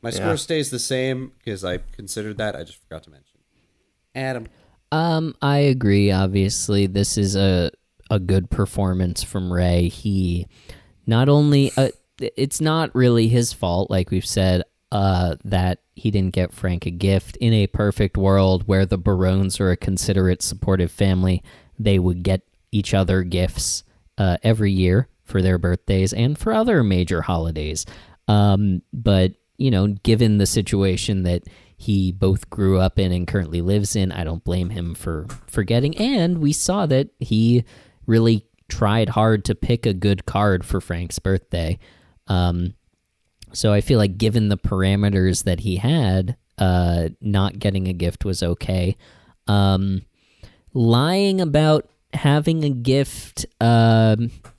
My score stays the same because I considered that. I just forgot to mention. Adam. I agree. Obviously, this is a good performance from Ray. He not only it's not really his fault, like we've said, that he didn't get Frank a gift. In a perfect world where the Barones are a considerate, supportive family, they would get each other gifts every year for their birthdays and for other major holidays. But, you know, given the situation that he both grew up in and currently lives in, I don't blame him for forgetting. And we saw that he really tried hard to pick a good card for Frank's birthday. So I feel like given the parameters that he had, not getting a gift was okay. Lying about having a gift,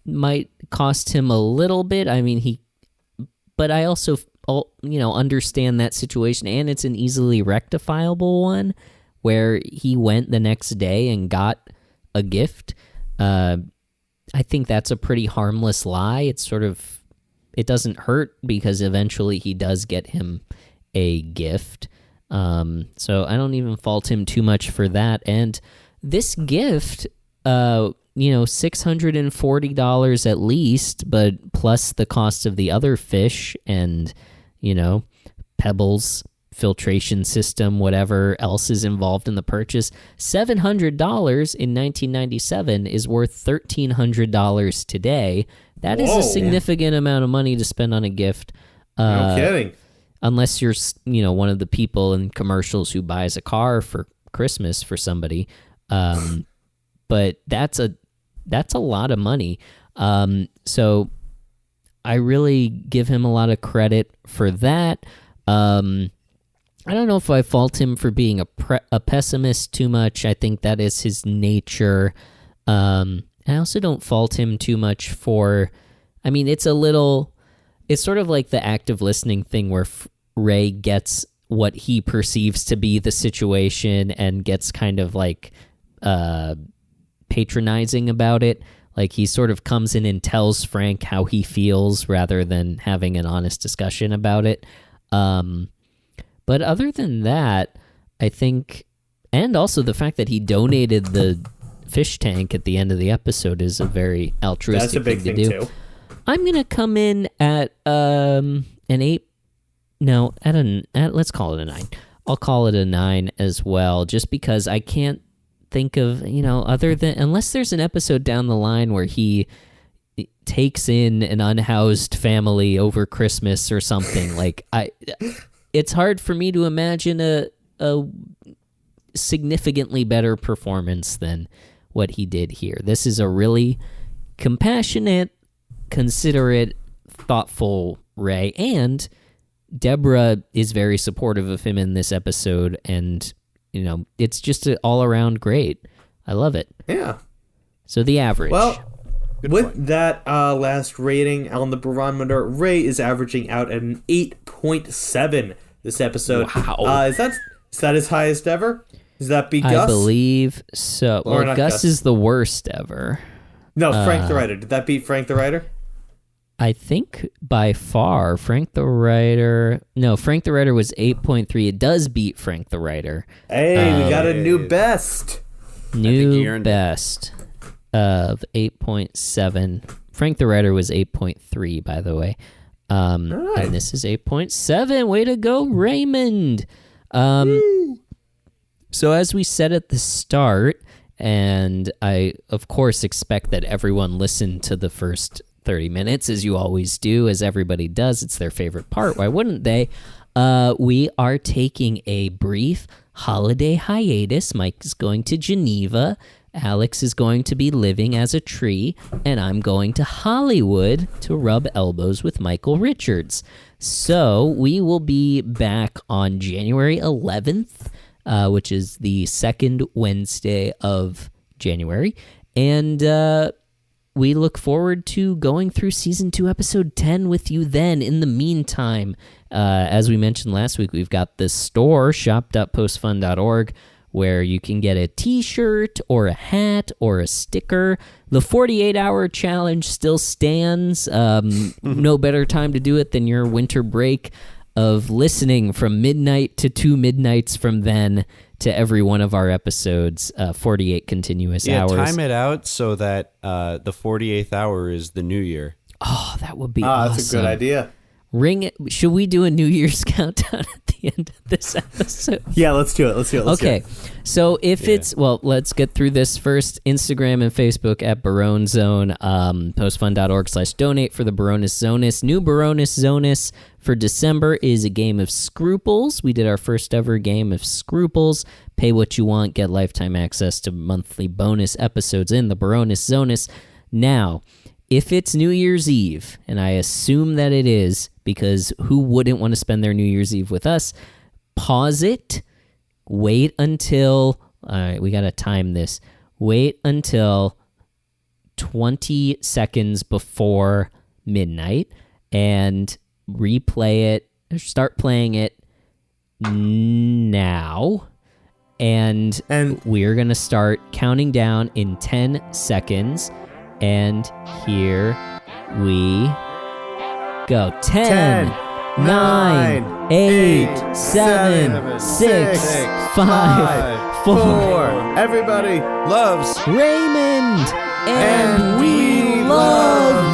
might cost him a little bit. I mean, but I also, understand that situation, and it's an easily rectifiable one where he went the next day and got a gift. I think that's a pretty harmless lie. It's sort of, it doesn't hurt because eventually he does get him a gift. So I don't even fault him too much for that. And this gift, $640 at least, but plus the cost of the other fish and, pebbles, filtration system, whatever else is involved in the purchase, $700 in 1997 is worth $1,300 today. That is a significant amount of money to spend on a gift. No kidding. Unless you're, one of the people in commercials who buys a car for Christmas for somebody. But that's a lot of money. So I really give him a lot of credit for that. I don't know if I fault him for being a pessimist too much. I think that is his nature. I also don't fault him too much for, it's sort of like the active listening thing where Ray gets what he perceives to be the situation and gets kind of like patronizing about it. Like he sort of comes in and tells Frank how he feels rather than having an honest discussion about it. But other than that, I think, and also the fact that he donated the fish tank at the end of the episode is a very altruistic thing to do. Too. I'm gonna come in at an 8. No, let's call it a 9. I'll call it a 9 as well, just because I can't think of other than, unless there's an episode down the line where he takes in an unhoused family over Christmas or something. Like it's hard for me to imagine a significantly better performance than what he did here. This is a really compassionate, considerate, thoughtful Ray, and Deborah is very supportive of him in this episode, and it's just all around great. I love it. Yeah. So the average. Well, with that last rating on the barometer, Ray is averaging out at an 8.7 this episode. Wow. Is that his highest ever? Does that beat Gus? I believe so. Or well, Gus is the worst ever. No, Frank the Writer. Did that beat Frank the Writer? I think by far, Frank the Writer was 8.3. It does beat Frank the Writer. Hey, we got a new best. New best of 8.7. Frank the Writer was 8.3, by the way. Right. And this is 8.7. Way to go, Raymond. So as we said at the start, and I, of course, expect that everyone listened to the first 30 minutes, as you always do, as everybody does. It's their favorite part. Why wouldn't they? We are taking a brief holiday hiatus. Mike is going to Geneva. Alex is going to be living as a tree, and I'm going to Hollywood to rub elbows with Michael Richards. So we will be back on January 11th, which is the second Wednesday of January. And we look forward to going through Season 2, Episode 10 with you then. In the meantime, as we mentioned last week, we've got the store, shop.postfun.org, where you can get a t-shirt or a hat or a sticker. The 48-hour challenge still stands. No better time to do it than your winter break of listening from midnight to 2 midnights from then to every one of our episodes, 48 continuous hours. Yeah, time it out so that the 48th hour is the new year. Oh, that would be awesome. That's a good idea. Ring it. Should we do a New Year's countdown at the end of this episode? Yeah, let's do it. Okay. So if it's, let's get through this first. Instagram and Facebook at Barone Zone, postfun.org/donate for the Baroness Zonus. New Baroness Zonus for December is a game of Scruples. We did our first ever game of Scruples. Pay what you want, get lifetime access to monthly bonus episodes in the Baroness Zonus. Now, if it's New Year's Eve, and I assume that it is, because who wouldn't want to spend their New Year's Eve with us, pause it, wait until, all right, we got to time this, wait until 20 seconds before midnight and replay it, start playing it now. And we're going to start counting down in 10 seconds. And here we go. 10, 9, 8, 7, 6, 5, 4. Everybody loves Raymond, and we love